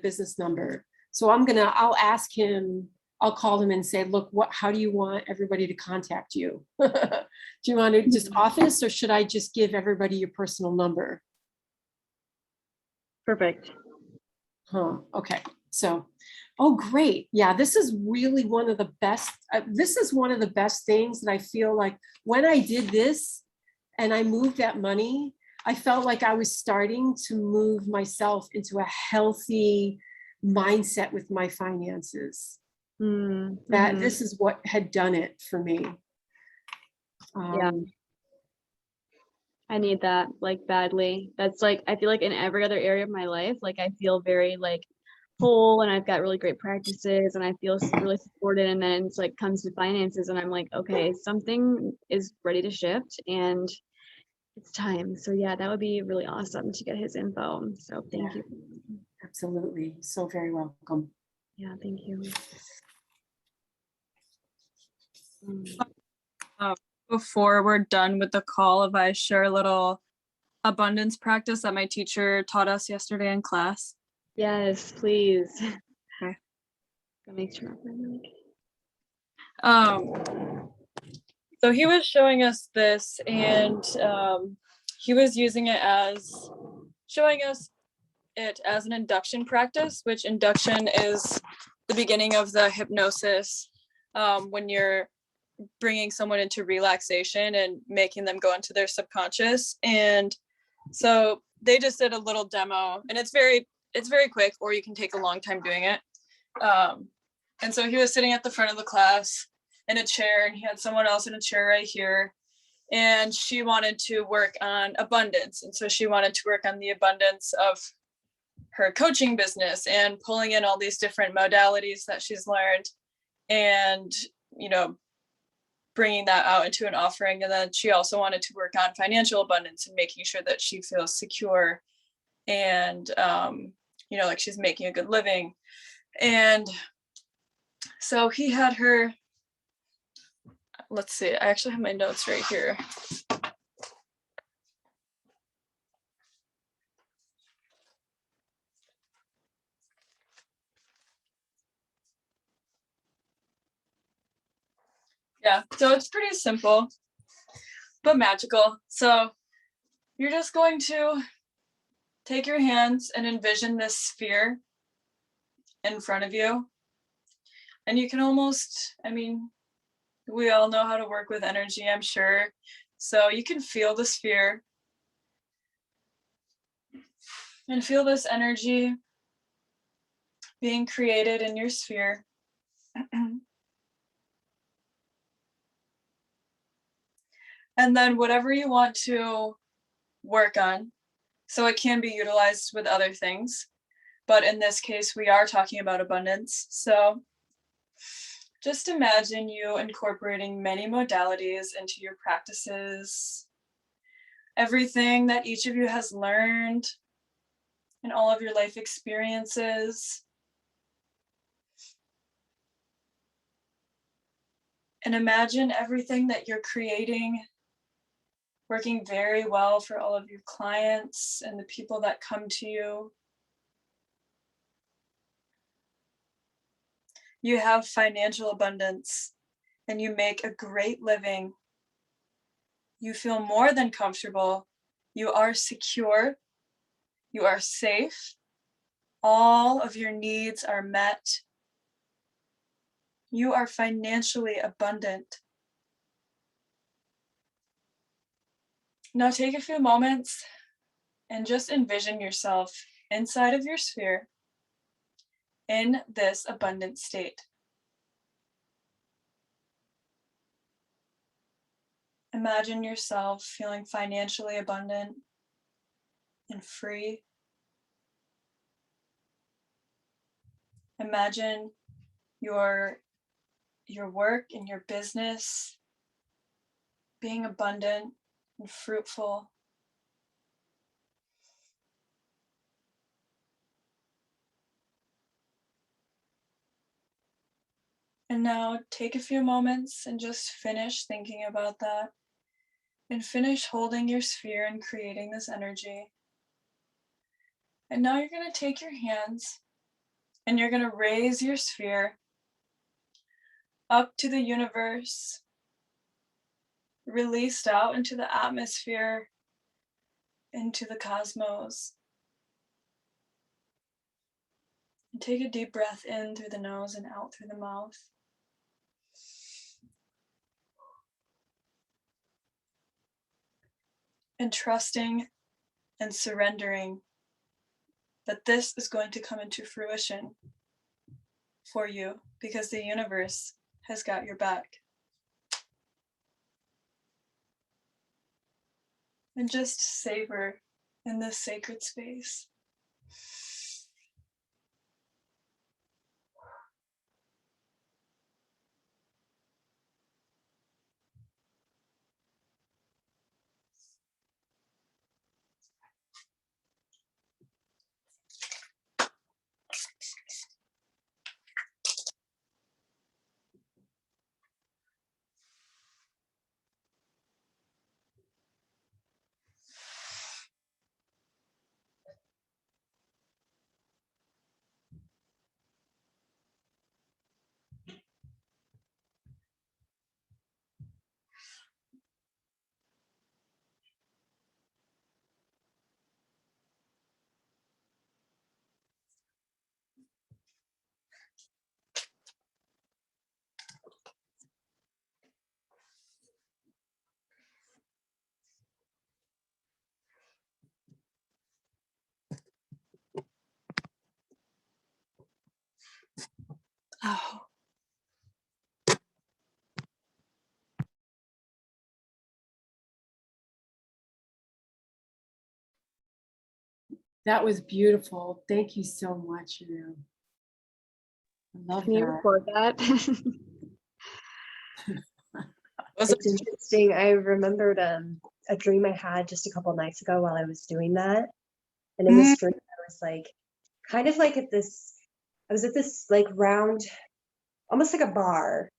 Speaker 4: business number. So I'll ask him, I'll call him and say, look, how do you want everybody to contact you? Do you want to just office, or should I just give everybody your personal number?
Speaker 2: Perfect.
Speaker 4: Okay. So, oh, great. Yeah, this is really one of the best. This is one of the best things that I feel like when I did this and I moved that money, I felt like I was starting to move myself into a healthy mindset with my finances. That this is what had done it for me.
Speaker 2: Yeah. I need that, like, badly. That's like, I feel like in every other area of my life, like I feel very like whole, and I've got really great practices, and I feel really supported, and then it's like comes to finances and I'm like, okay, something is ready to shift and it's time. So yeah, that would be really awesome to get his info. So thank you.
Speaker 4: Absolutely. So very welcome.
Speaker 2: Yeah, thank you.
Speaker 3: Before we're done with the call, if I share a little abundance practice that my teacher taught us yesterday in class.
Speaker 2: Yes, please.
Speaker 3: Okay.
Speaker 2: I'll make sure.
Speaker 3: So he was showing us this, and he was using it as showing us it as an induction practice, which induction is the beginning of the hypnosis, when you're bringing someone into relaxation and making them go into their subconscious. And so they just did a little demo, and it's very quick, or you can take a long time doing it. And so he was sitting at the front of the class in a chair, and he had someone else in a chair right here, and she wanted to work on abundance. And so she wanted to work on the abundance of her coaching business and pulling in all these different modalities that she's learned, and, you know, bringing that out into an offering. And then she also wanted to work on financial abundance and making sure that she feels secure and, you know, like she's making a good living. And so he had her, let's see, I actually have my notes right here. Yeah, so it's pretty simple, but magical. So you're just going to take your hands and envision this sphere in front of you. And you can almost, I mean, we all know how to work with energy, I'm sure. So you can feel the sphere and feel this energy being created in your sphere. And then whatever you want to work on, so it can be utilized with other things, but in this case, we are talking about abundance. So just imagine you incorporating many modalities into your practices, everything that each of you has learned in all of your life experiences. And imagine everything that you're creating working very well for all of your clients and the people that come to you. You have financial abundance and you make a great living. You feel more than comfortable. You are secure. You are safe. All of your needs are met. You are financially abundant. Now take a few moments and just envision yourself inside of your sphere in this abundant state. Imagine yourself feeling financially abundant and free. Imagine your work and your business being abundant and fruitful. And now take a few moments and just finish thinking about that and finish holding your sphere and creating this energy. And now you're going to take your hands and you're going to raise your sphere up to the universe, released out into the atmosphere, into the cosmos. And take a deep breath in through the nose and out through the mouth. And trusting and surrendering that this is going to come into fruition for you because the universe has got your back. And just savor in this sacred space. Oh.
Speaker 4: That was beautiful. Thank you so much, Rue. I love
Speaker 2: Can you
Speaker 4: that.
Speaker 2: record that?
Speaker 1: It's interesting. I remembered a dream I had just a couple nights ago while I was doing that. And in this dream, I was like, kind of like I was at this like round, almost like a bar,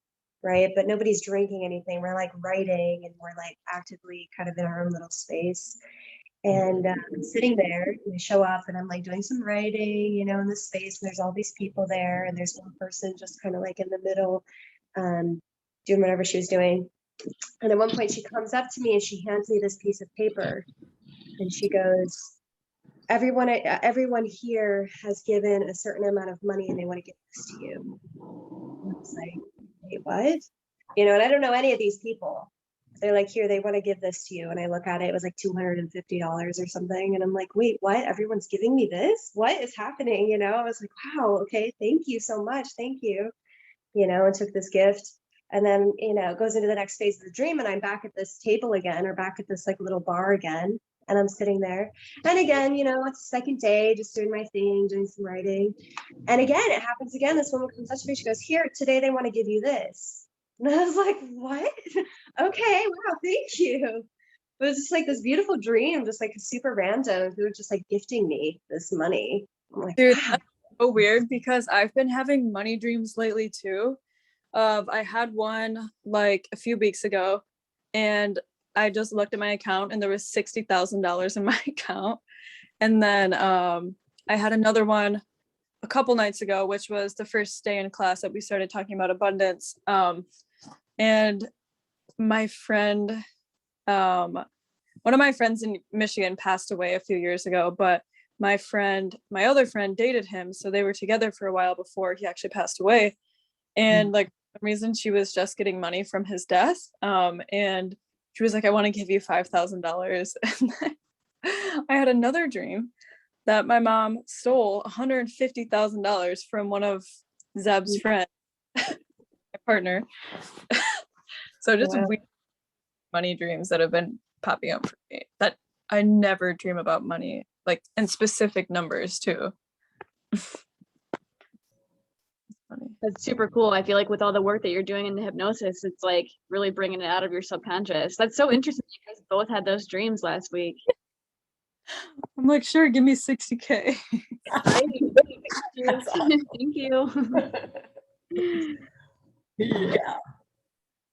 Speaker 1: right? But nobody's drinking anything. We're like writing and we're like actively kind of in our own little space. And I'm sitting there and I show up and I'm like doing some writing, you know, in the space. And there's all these people there. And there's one person just kind of like in the middle. doing whatever she was doing. And at one point she comes up to me and she hands me this piece of paper and she goes, everyone here has given a certain amount of money and they want to give this to you. And I was like, wait, what? You know, and I don't know any of these people. They're like, here, they want to give this to you. And I look at it, it was like $250 or something. And I'm like, wait, what? Everyone's giving me this? What is happening? You know, I was like, wow, okay, thank you so much. Thank you. You know, and took this gift. And then, you know, it goes into the next phase of the dream. And I'm back at this table again, or back at this like little bar again. And I'm sitting there. And again, you know, it's the second day, just doing my thing, doing some writing. And again, it happens again. This woman comes up to me. She goes, here, today they want to give you this. And I was like, what? Okay, wow, thank you. It was just like this beautiful dream, just like super random. Who were just like gifting me this money. I'm like,
Speaker 3: Dude,
Speaker 1: wow.
Speaker 3: that's so weird because I've been having money dreams lately too. I had one like a few weeks ago and I just looked at my account and there was $60,000 in my account. And then I had another one a couple nights ago, which was the first day in class that we started talking about abundance. And my friend, one of my friends in Michigan passed away a few years ago, but my other friend dated him. So they were together for a while before he actually passed away. And like, for some reason she was just getting money from his death. And she was like, I want to give you $5,000. And then I had another dream that my mom stole $150,000 from one of Zeb's friends, my partner. So just
Speaker 1: Wow.
Speaker 3: weird money dreams that have been popping up for me that I never dream about money, like in specific numbers too. Funny.
Speaker 2: That's super cool. I feel like with all the work that you're doing in the hypnosis, it's like really bringing it out of your subconscious. That's so interesting. You guys both had those dreams last week.
Speaker 3: I'm like, sure, give me 60K.
Speaker 2: Thank you.
Speaker 4: Yeah,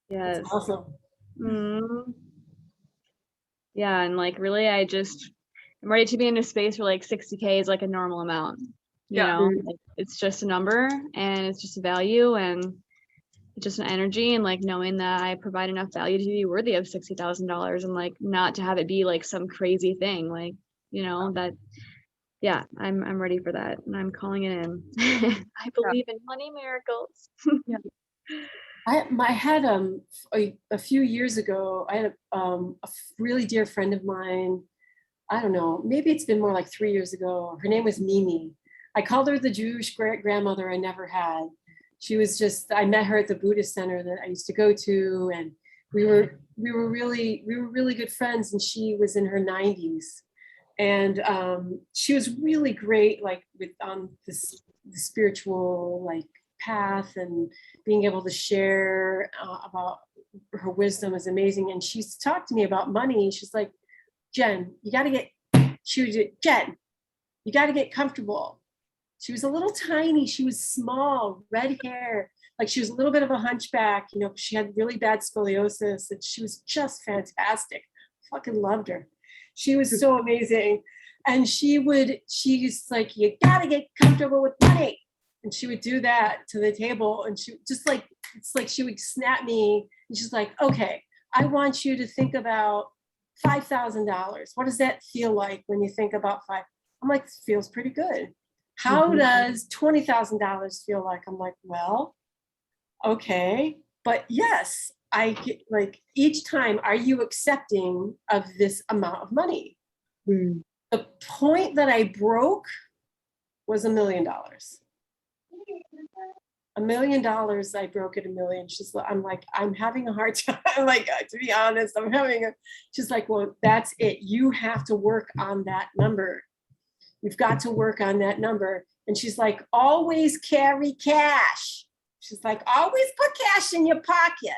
Speaker 2: Yes.
Speaker 4: that's awesome.
Speaker 2: Mm. Yeah, and like really, I'm ready to be in a space where like 60K is like a normal amount. You
Speaker 3: Yeah.
Speaker 2: know, like, it's just a number and it's just a value and it's just an energy, and like knowing that I provide enough value to be worthy of $60,000 and like not to have it be like some crazy thing, like, you know, that. Yeah, I'm ready for that, and I'm calling it in. I believe in money miracles.
Speaker 4: I had a few years ago, I had a really dear friend of mine. I don't know, maybe it's been more like 3 years ago. Her name was Mimi. I called her the Jewish grandmother I never had. She was just, I met her at the Buddhist center that I used to go to, and we were really good friends, and she was in her 90s. And she was really great, like with the spiritual like path, and being able to share about her wisdom is amazing. And she's talked to me about money. She's like, Jen, you got to get comfortable. She was a little tiny. She was small, red hair. Like she was a little bit of a hunchback. You know, she had really bad scoliosis, and she was just fantastic. Fucking loved her. She was so amazing. And she's like, you gotta get comfortable with money. And she would do that to the table. And she just like, it's like she would snap me. And she's like, okay, I want you to think about $5,000. What does that feel like when you think about five? I'm like, feels pretty good. How does $20,000 feel like? I'm like, well, okay. But yes, I get like each time, are you accepting of this amount of money? The point that I broke was $1 million. $1 million, I broke at $1 million. I'm like, I'm having a hard time. Like, to be honest, she's like, well, that's it. You have to work on that number. You've got to work on that number. And she's like, always carry cash. She's like, always put cash in your pocket.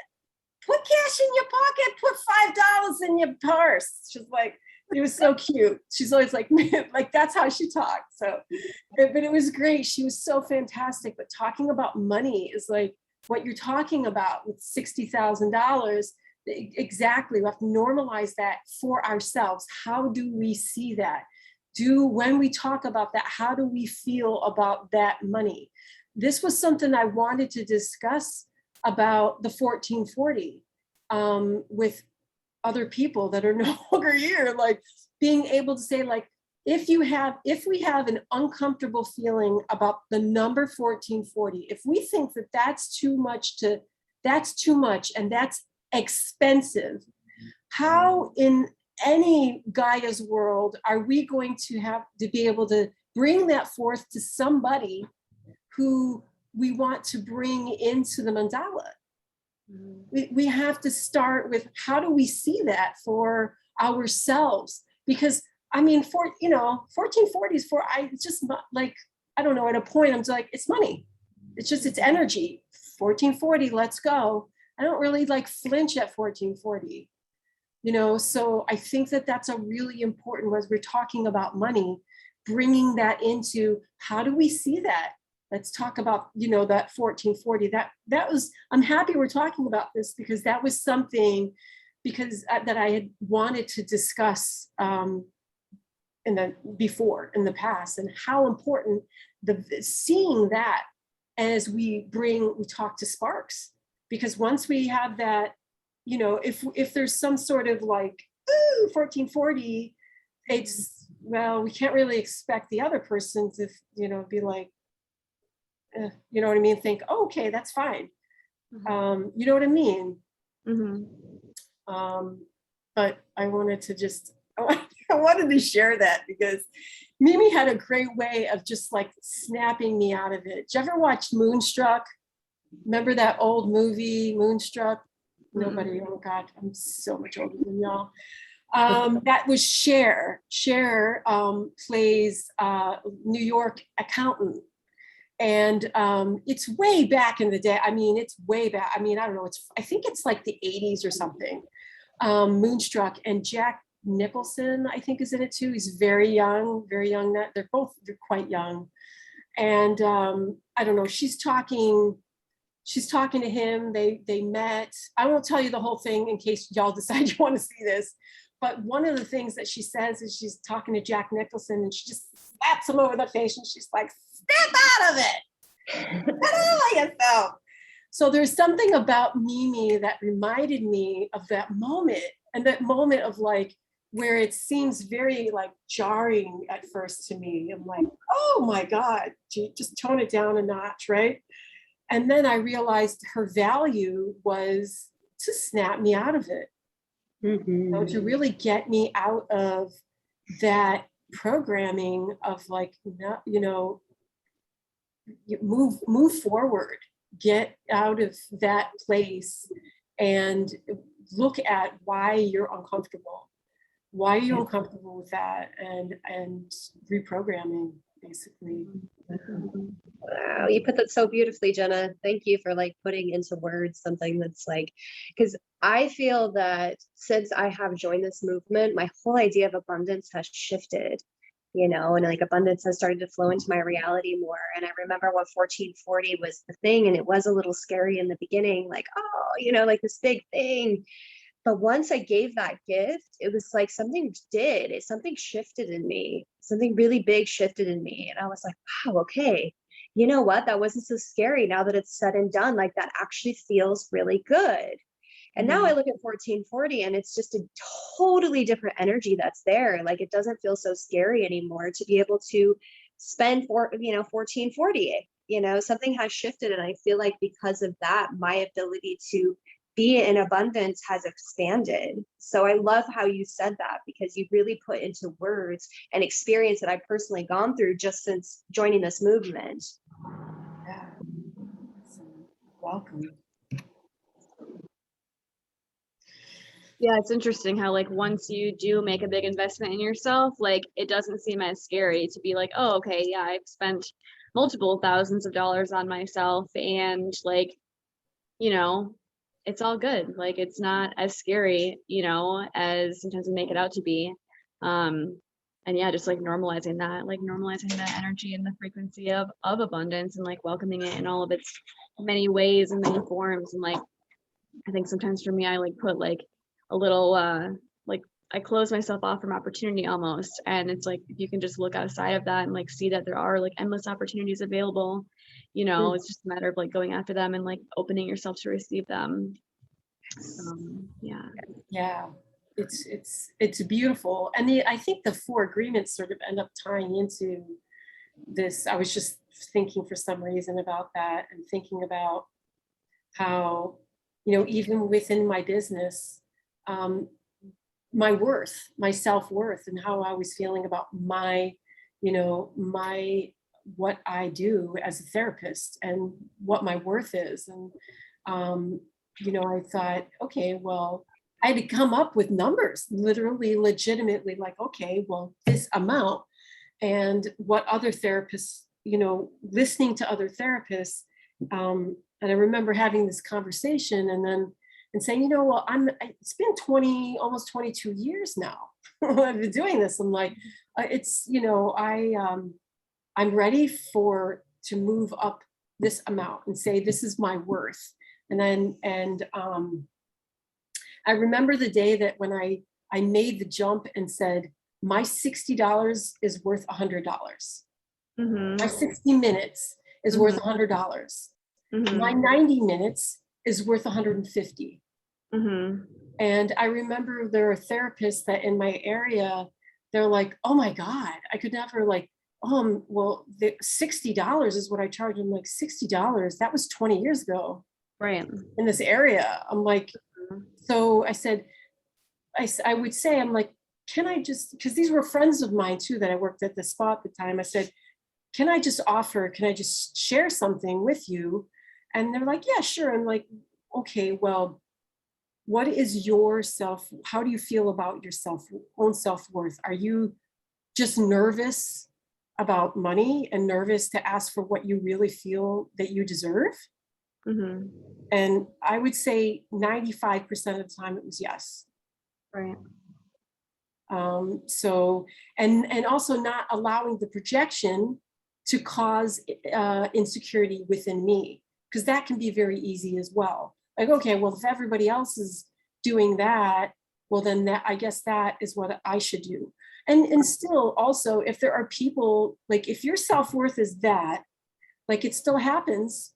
Speaker 4: Put cash in your pocket, put $5 in your purse. She's like, it was so cute. She's always like that's how she talked. So, but it was great. She was so fantastic. But talking about money is like what you're talking about with $60,000. Exactly. We have to normalize that for ourselves. How do we see that? When we talk about that, how do we feel about that money? This was something I wanted to discuss about the 1440 with other people that are no longer here, like being able to say, like, if we have an uncomfortable feeling about the number 1440, if we think that that's too much and that's expensive, how in any Gaia's world are we going to have to be able to bring that forth to somebody who we want to bring into the mandala? We have to start with, how do we see that for ourselves? Because I mean, 1440 is it's just like, I don't know, at a point I'm just like, it's money. It's energy. 1440, let's go. I don't really like flinch at 1440. So I think that that's a really important, as we're talking about money, bringing that into, how do we see that? Let's talk about, that 1440. That was, I'm happy we're talking about this, because that was something that I had wanted to discuss in the past, and how important seeing that as we talk to Sparks, because once we have that, if there's some sort of like, ooh, 1440, it's, well, we can't really expect the other person to, be like, you know what I mean? Think, oh, okay, that's fine. You know what I mean? But I wanted to just, I wanted to share that, because Mimi had a great way of just like snapping me out of it. Did you ever watch Moonstruck? Remember that old movie, Moonstruck? Nobody, oh God, I'm so much older than y'all. That was Cher. Cher plays New York accountant. And it's way back in the day. I mean, it's way back. I mean, I don't know. I think it's like the 80s or something. Moonstruck, and Jack Nicholson, I think, is in it too. He's very young. They're quite young. And I don't know. She's talking to him. They met. I won't tell you the whole thing in case y'all decide you want to see this. But one of the things that she says is, she's talking to Jack Nicholson, and she just slaps him over the face, and she's like, "Step out of it! Get out of yourself!" So there's something about Mimi that reminded me of that moment, and that moment of like, where it seems very like jarring at first to me. I'm like, oh my God, just tone it down a notch, right? And then I realized her value was to snap me out of it. To really get me out of that programming of like, move forward, get out of that place, and look at why you're uncomfortable. Why are you uncomfortable with that? And reprogramming, basically.
Speaker 1: Wow, you put that so beautifully, Jenna. Thank you for like putting into words something that's like, because I feel that since I have joined this movement, my whole idea of abundance has shifted, and like abundance has started to flow into my reality more. And I remember when 1440 was the thing, and it was a little scary in the beginning, like, oh, like this big thing. But once I gave that gift, it was like something shifted in me. Something really big shifted in me. And I was like, wow, okay, you know what? That wasn't so scary now that it's said and done. Like, that actually feels really good. And now I look at 1440, and it's just a totally different energy that's there. Like, it doesn't feel so scary anymore to be able to spend 1440. Something has shifted. And I feel like because of that, my ability to be in abundance has expanded. So I love how you said that, because you really put into words an experience that I've personally gone through just since joining this movement.
Speaker 4: Yeah. Welcome.
Speaker 2: Yeah, it's interesting how like once you do make a big investment in yourself, like it doesn't seem as scary to be like, oh, okay, yeah, I've spent multiple thousands of dollars on myself, and like, it's all good. Like, it's not as scary, as sometimes we make it out to be. And yeah, just like normalizing that energy and the frequency of abundance, and like welcoming it in all of its many ways and many forms. And like, I think sometimes for me, I like put like a little I close myself off from opportunity almost. And it's like, if you can just look outside of that and like see that there are like endless opportunities available, you know, it's just a matter of like going after them and like opening yourself to receive them. Yeah.
Speaker 4: Yeah, it's beautiful. And I think the 4 agreements sort of end up tying into this. I was just thinking for some reason about that, and thinking about how, you know, even within my business, my worth, my self-worth, and how I was feeling about my, you know, what I do as a therapist and what my worth is. And, you know, I thought, okay, well, I had to come up with numbers, literally, legitimately, like, okay, well, this amount. And what other therapists, you know, listening to other therapists. And I remember having this conversation and saying, you know, well, it's been almost 22 years now. I've been doing this. I'm like, it's, you know, I'm ready to move up this amount and say, this is my worth. And I remember the day that when I made the jump and said, my $60 is worth $100. My 60 minutes is worth $100. My 90 minutes is worth 150. And I remember there are therapists that in my area, they're like, oh my God, I could never like, well, the $60 is what I charge. I'm like, $60, that was 20 years ago.
Speaker 2: Right.
Speaker 4: In this area. I'm like, so I said, I would say, I'm like, can I just, because these were friends of mine too, that I worked at the spa at the time. I said, can I just share something with you? And they're like, yeah, sure. I'm like, okay, well, what is how do you feel about your own self-worth? Are you just nervous about money and nervous to ask for what you really feel that you deserve? And I would say 95% of the time it was yes.
Speaker 2: Right.
Speaker 4: So, and also not allowing the projection to cause insecurity within me, because that can be very easy as well. Like, okay, well, if everybody else is doing that, well, then I guess that is what I should do. And still also, if there are people, like if your self-worth is that, like it still happens,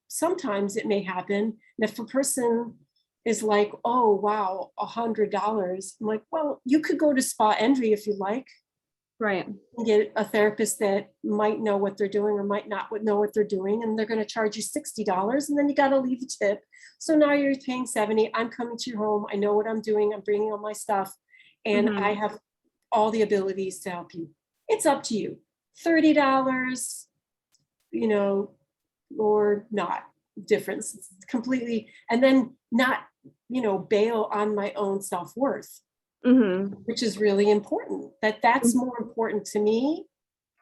Speaker 4: sometimes it may happen. And if a person is like, oh, wow, $100, I'm like, well, you could go to Spa Envy if you like.
Speaker 2: Right.
Speaker 4: And get a therapist that might know what they're doing or might not know what they're doing. And they're going to charge you $60. And then you got to leave a tip. So now you're paying $70. I'm coming to your home. I know what I'm doing. I'm bringing all my stuff. And I have all the abilities to help you. It's up to you. $30, you know, or not, difference. It's completely, and then not, you know, bail on my own self-worth, which is really important. That's more important to me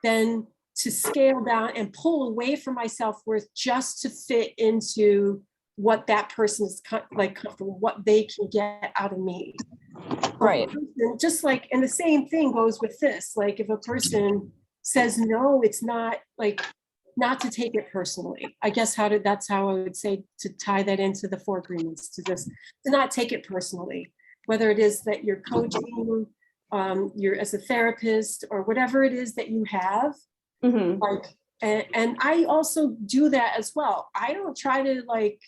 Speaker 4: than to scale down and pull away from my self-worth just to fit into what that person is like comfortable, what they can get out of me.
Speaker 2: Right.
Speaker 4: Just like, and the same thing goes with this. Like if a person says no, it's not like, not to take it personally. I guess that's how I would say to tie that into the 4 agreements, to not take it personally, whether it is that you're coaching, you're as a therapist, or whatever it is that you have. Like, and I also do that as well. I don't try to like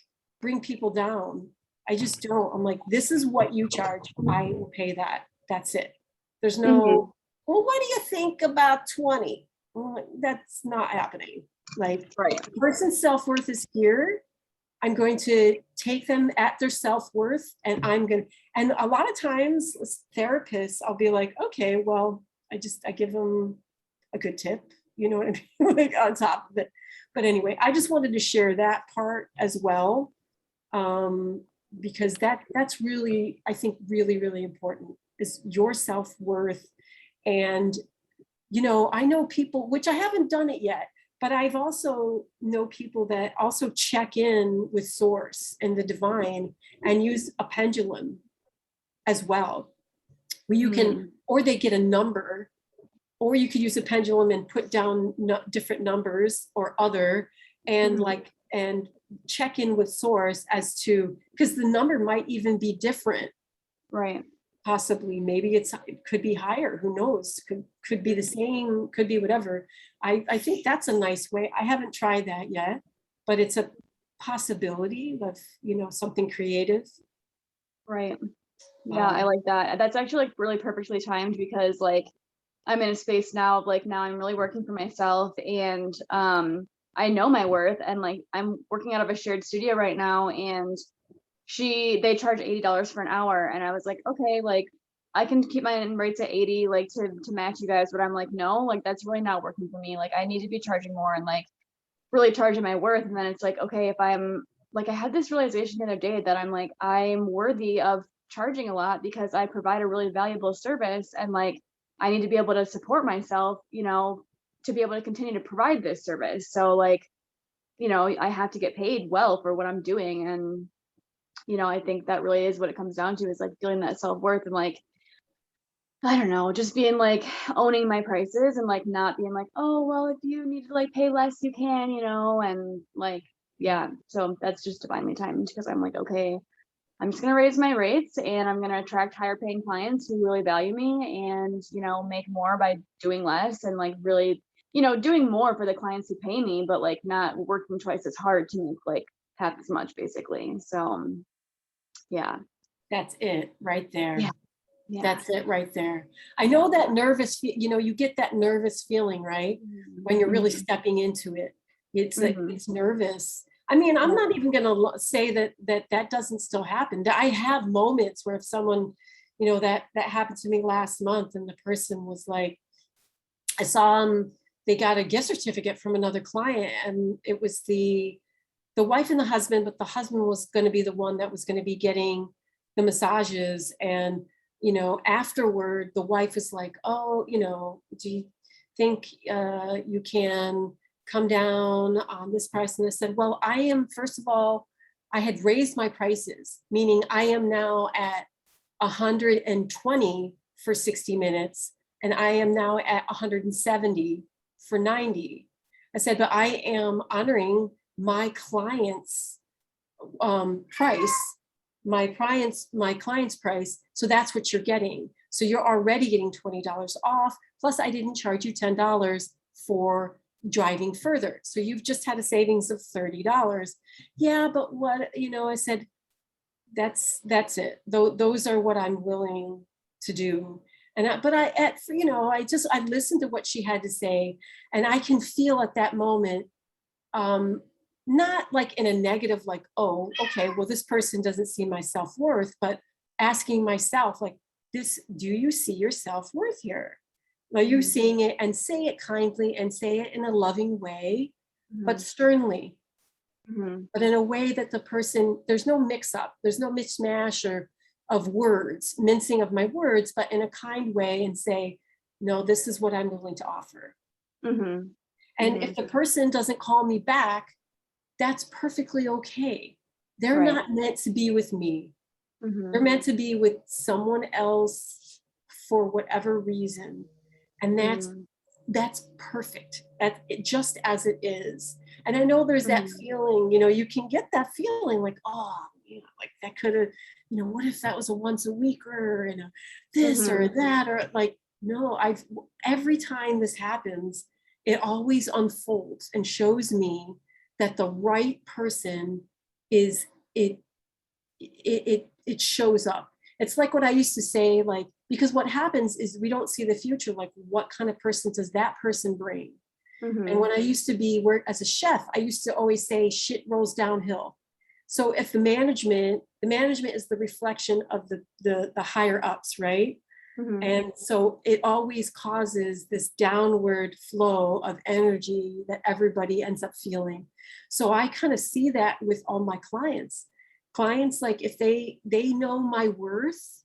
Speaker 4: bring people down. I just don't. I'm like, this is what you charge. I will pay that. That's it. There's no, well, what do you think about 20? Well, that's not happening. Like,
Speaker 2: Right.
Speaker 4: the person's self-worth is here. I'm going to take them at their self-worth, and and a lot of times as therapists, I'll be like, okay, well, I give them a good tip, you know what I mean? Like on top of it. But anyway, I just wanted to share that part as well. Because that's really, I think really, really important, is your self-worth. And, you know, I know people, which I haven't done it yet, but I've also know people that also check in with source and the divine and use a pendulum as well, where you can, or they get a number, or you could use a pendulum and put down different numbers or other, and like, and check in with source as to, because the number might even be different.
Speaker 2: Right.
Speaker 4: possibly, maybe it could be higher, who knows, could be the same, could be whatever. I think that's a nice way. I haven't tried that yet, but it's a possibility of, something creative.
Speaker 2: Right. Yeah, I like that. That's actually like really perfectly timed because like I'm in a space now of like now I'm really working for myself and I know my worth and like I'm working out of a shared studio right now and they charge $80 for an hour and I was like, okay, like I can keep my rates at 80 like to match you guys, but I'm like, no, like that's really not working for me. Like I need to be charging more and like really charging my worth. And then it's like, okay, if I'm like, I had this realization the other day that I'm like, I'm worthy of charging a lot because I provide a really valuable service and like I need to be able to support myself, to be able to continue to provide this service. So like, I have to get paid well for what I'm doing. And, I think that really is what it comes down to is like feeling that self-worth and like, I don't know, just being like owning my prices and like not being like, oh, well, if you need to like pay less, you can, and like, yeah. So that's just divinely timed because I'm like, okay, I'm just going to raise my rates and I'm going to attract higher paying clients who really value me and, make more by doing less and like really, doing more for the clients who pay me, but like not working twice as hard to make like half as much basically. So, yeah.
Speaker 4: That's it right there.
Speaker 2: Yeah. Yeah.
Speaker 4: That's it right there. I know that you get that nervous feeling, right? When you're really stepping into it. It's like, it's nervous. I mean, I'm not even going to say that doesn't still happen. I have moments where if someone, that happened to me last month and the person was like, I saw them, they got a gift certificate from another client and it was the wife and the husband, but the husband was going to be the one that was going to be getting the massages. And, afterward, the wife is like, oh, do you think you can come down on this price? And I said, well, first of all, I had raised my prices, meaning I am now at 120 for 60 minutes, and I am now at 170 for 90. I said, but I am honoring my client's price, my client's price. So that's what you're getting. So you're already getting $20 off. Plus I didn't charge you $10 for driving further. So you've just had a savings of $30. Yeah, but what, I said, that's it. Those are what I'm willing to do. And I listened to what she had to say and I can feel at that moment, not like in a negative, like, oh, okay, well, this person doesn't see my self-worth, but asking myself, like, do you see your self-worth here? Are you seeing it? And say it kindly and say it in a loving way, but sternly, but in a way that the person, there's no mix up, there's no mishmash of words, mincing of my words, but in a kind way and say, no, this is what I'm willing to offer. And if the person doesn't call me back, that's perfectly okay. They're not meant to be with me. They're meant to be with someone else for whatever reason. And that's perfect. Just as it is. And I know there's that feeling, you can get that feeling like, oh, like that could have, what if that was a once a week or, this or that, or like, no, every time this happens, it always unfolds and shows me that the right person is, it shows up. It's like what I used to say, like, because what happens is we don't see the future, like what kind of person does that person bring? And when I used to work as a chef, I used to always say shit rolls downhill. So if the management is the reflection of the higher ups, right? And so it always causes this downward flow of energy that everybody ends up feeling. So I kind of see that with all my clients. Clients, like if they know my worth,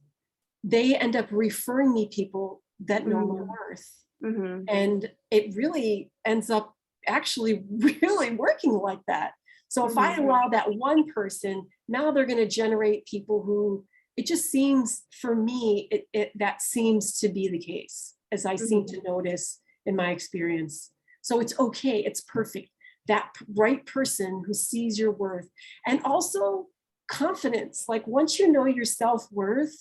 Speaker 4: they end up referring me people that know my worth. And it really ends up actually really working like that. So if I allow that one person, now they're going to generate people who, it just seems, for me, that seems to be the case, as I seem to notice in my experience. So it's okay, it's perfect. That right person who sees your worth. And also confidence, like once you know your self-worth,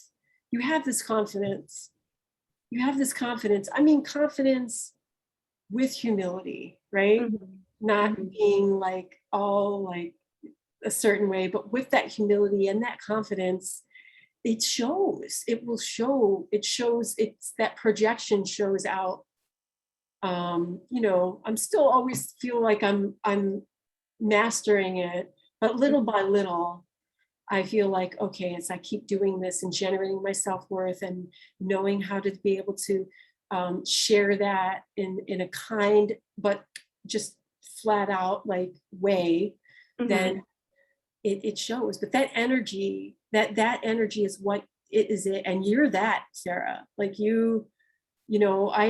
Speaker 4: you have this confidence. You have this confidence. I mean, confidence with humility, right?
Speaker 2: Mhm.
Speaker 4: Not
Speaker 2: Mhm.
Speaker 4: being like all like a certain way, but with that humility and that confidence, it shows. It will show. It shows. It's that projection shows out. You know, I'm still always feel like I'm mastering it, but little by little, I feel like, okay, as I keep doing this and generating my self-worth and knowing how to be able to share that in a kind, but just flat out like way,
Speaker 2: Mhm.
Speaker 4: then it shows. But that energy, that energy is what it is it. And you're that, Sarah. Like you know, I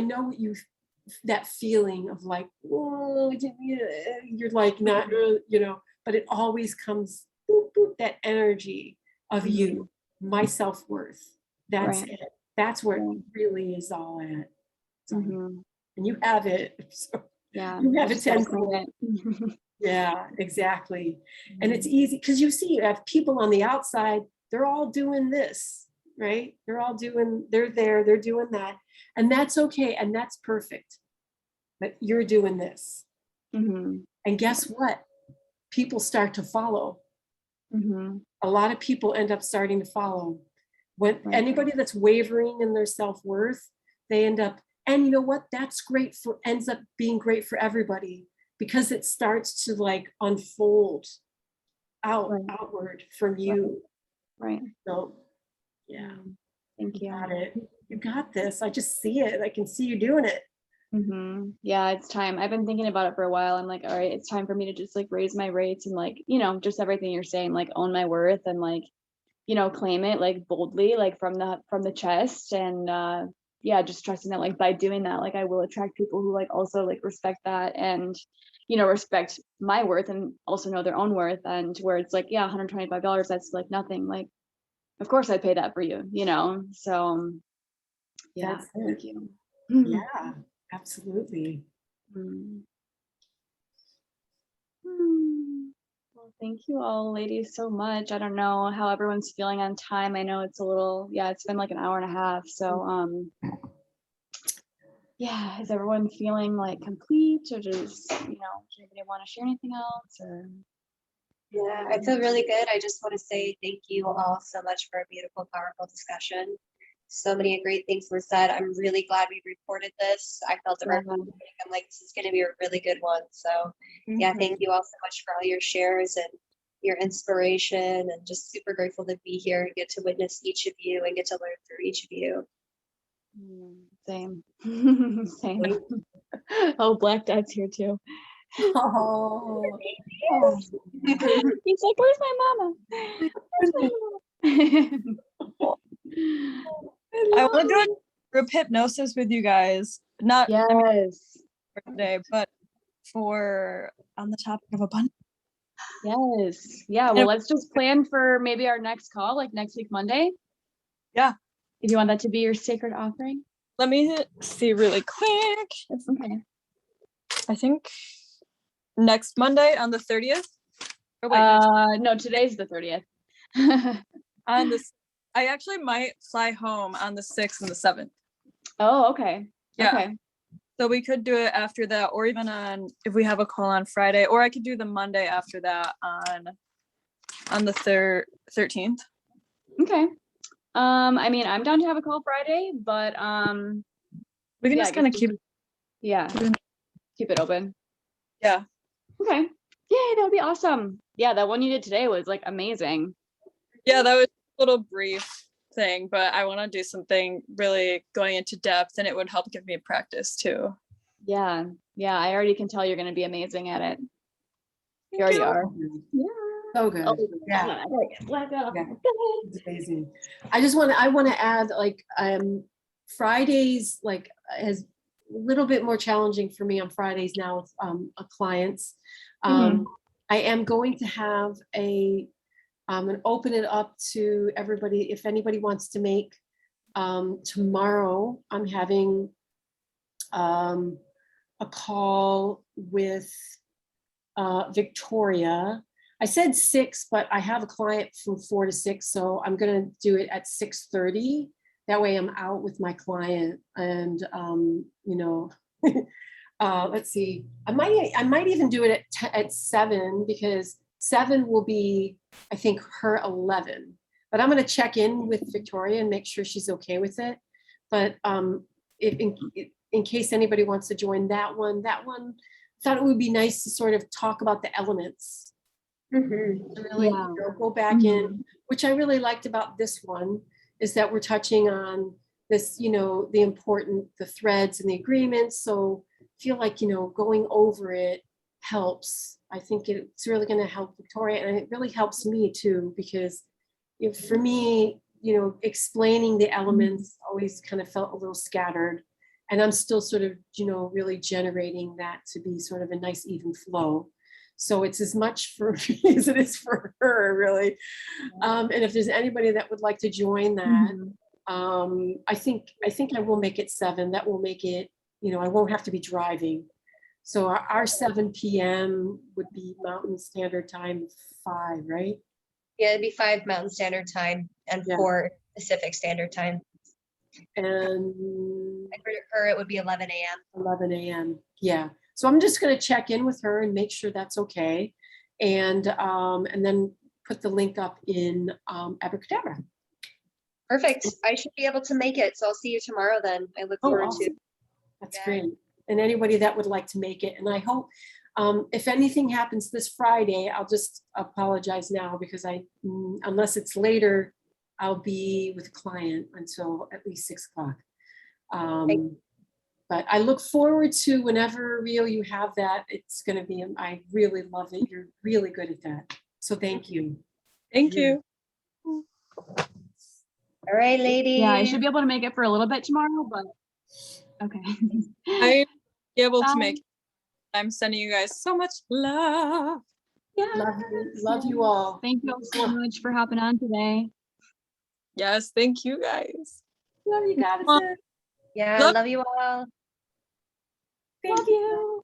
Speaker 4: know what you, that feeling of like, whoa, you're like not, you know, but it always comes, boop, boop, that energy of you, my self-worth. That's
Speaker 2: Right.
Speaker 4: it. That's where it
Speaker 2: Right.
Speaker 4: really is all at. So,
Speaker 2: Mhm.
Speaker 4: and you have it. So
Speaker 2: Yeah.
Speaker 4: you
Speaker 2: I
Speaker 4: have it
Speaker 2: just gotta
Speaker 4: tenfold.
Speaker 2: claim it.
Speaker 4: Yeah, exactly. And it's
Speaker 2: Mhm.
Speaker 4: easy because you see, you have people on the outside, they're all doing this, right? They're all doing, they're there, they're doing that. And that's okay. And that's perfect. But you're doing this.
Speaker 2: Mhm.
Speaker 4: And guess what? People start to follow.
Speaker 2: Mhm.
Speaker 4: A lot of people end up starting to follow. When
Speaker 2: Right.
Speaker 4: anybody that's wavering in their self-worth, they end up, and you know what? That's great for, ends up being great for everybody because it starts to like unfold
Speaker 2: Right.
Speaker 4: outward from you.
Speaker 2: Right.
Speaker 4: So yeah,
Speaker 2: Thank
Speaker 4: you got
Speaker 2: you.
Speaker 4: it. You got this. I just see it. I can see you doing it.
Speaker 2: Yeah, it's time. I've been thinking about it for a while. I'm like, all right, it's time for me to just like raise my rates and like, you know, just everything you're saying, like own my worth and like, you know, claim it like boldly, like from the chest. And yeah, just trusting that like by doing that, like I will attract people who like also like respect that and, you know, respect my worth and also know their own worth. And where it's like, yeah, $125, that's like nothing. Like, of course I'd pay that for you, you know? So yeah,
Speaker 4: That's it.
Speaker 2: thank you.
Speaker 4: Yeah, absolutely.
Speaker 2: Mm. Hmm. Well, thank you all ladies so much. I don't know how everyone's feeling on time. I know it's a little, yeah, it's been like an hour and a half. So, yeah, is everyone feeling like complete or just, you know, does anybody want to share anything else or?
Speaker 1: Yeah, I feel really good. I just want to say thank you all so much for a beautiful, powerful discussion. So many great things were said. I'm really glad we recorded this. I felt it right from the beginning. I'm like, this is going to be a really good one. So yeah, thank you all so much for all your shares and your inspiration, and just super grateful to be here and get to witness each of you and get to learn through each of you.
Speaker 2: Same. Same. Oh, Black Dad's here too.
Speaker 4: Oh,
Speaker 2: He's like, where's my mama? Where's my mama?
Speaker 3: I want to do a group hypnosis with you guys. Not I mean,
Speaker 2: Yes.
Speaker 3: for today, but for on the topic of abundance.
Speaker 2: Yes. Yeah. Well, let's just plan for maybe our next call, like next week, Monday.
Speaker 3: Yeah.
Speaker 2: If you want that to be your sacred offering.
Speaker 3: Let me see really quick.
Speaker 2: That's okay.
Speaker 3: I think next Monday on the 30th. Or wait,
Speaker 2: No, today's the 30th.
Speaker 3: on this, I actually might fly home on the 6th and the 7th.
Speaker 2: Oh, okay.
Speaker 3: Yeah.
Speaker 2: Okay.
Speaker 3: So we could do it after that, or even on if we have a call on Friday, or I could do the Monday after that on the 13th.
Speaker 2: Okay. I mean, I'm down to have a call Friday, but
Speaker 3: We can
Speaker 2: yeah,
Speaker 3: just kind of keep
Speaker 2: it open.
Speaker 3: Yeah.
Speaker 2: Okay. Yay, that would be awesome. Yeah, that one you did today was like amazing.
Speaker 3: Yeah, that was a little brief thing, but I want to do something really going into depth, and it would help give me practice too.
Speaker 2: Yeah. Yeah, I already can tell you're going to be amazing at it. You
Speaker 3: Thank
Speaker 2: already
Speaker 3: you.
Speaker 2: are. Yeah.
Speaker 4: so good.
Speaker 2: Oh,
Speaker 4: Yeah.
Speaker 2: yeah.
Speaker 4: Yeah. It's amazing. I want to add like Fridays like is a little bit more challenging for me on Fridays now with clients. I am going to have and open it up to everybody if anybody wants to make tomorrow. I'm having a call with Victoria I said 6, but I have a client from 4 to 6, so I'm gonna do it at 6:30. That way I'm out with my client and, you know, let's see, I might even do it at 7 because 7 will be, I think, her 11. But I'm gonna check in with Victoria and make sure she's okay with it. But if in case anybody wants to join that one, thought it would be nice to sort of talk about the elements.
Speaker 1: Mhm.
Speaker 4: To really,
Speaker 2: Yeah.
Speaker 4: you know, go back in, which I really liked about this one is that we're touching on this, you know, the threads and the agreements. So I feel like, you know, going over it helps. I think it's really going to help Victoria, and it really helps me too, because for me, you know, explaining the elements always kind of felt a little scattered, and I'm still sort of, you know, really generating that to be sort of a nice even flow. So it's as much for me as it is for her, really. And if there's anybody that would like to join that, I think I will make it 7. That will make it, you know, I won't have to be driving. So our 7 p.m. would be Mountain Standard Time 5, right?
Speaker 1: Yeah, it'd be 5 Mountain Standard Time and
Speaker 4: Yeah.
Speaker 1: 4 Pacific Standard Time.
Speaker 4: And
Speaker 1: And for her, it would be 11 a.m.
Speaker 4: 11 a.m. Yeah. So I'm just going to check in with her and make sure that's okay. And then put the link up in Abracadabra.
Speaker 1: Perfect. I should be able to make it. So I'll see you tomorrow then. I look
Speaker 4: Oh,
Speaker 1: forward to
Speaker 4: awesome. That's
Speaker 1: Yeah.
Speaker 4: great. And anybody that would like to make it. And I hope if anything happens this Friday, I'll just apologize now because unless it's later, I'll be with a client until at least 6 o'clock. But I look forward to whenever, Rio, you have that. It's going to be, I really love it. You're really good at that. So thank you.
Speaker 3: Thank you.
Speaker 1: All right, ladies.
Speaker 2: Yeah, I should be able to make it for a little bit tomorrow, but okay.
Speaker 3: I'm able to
Speaker 2: Bye.
Speaker 3: make it. I'm sending you guys so much love.
Speaker 2: Yeah.
Speaker 4: Love you all.
Speaker 2: Thank you all so much for hopping on today.
Speaker 3: Yes, thank you guys.
Speaker 4: Love you, guys.
Speaker 1: Yeah,
Speaker 3: Love-
Speaker 1: love you all.
Speaker 4: Thank you.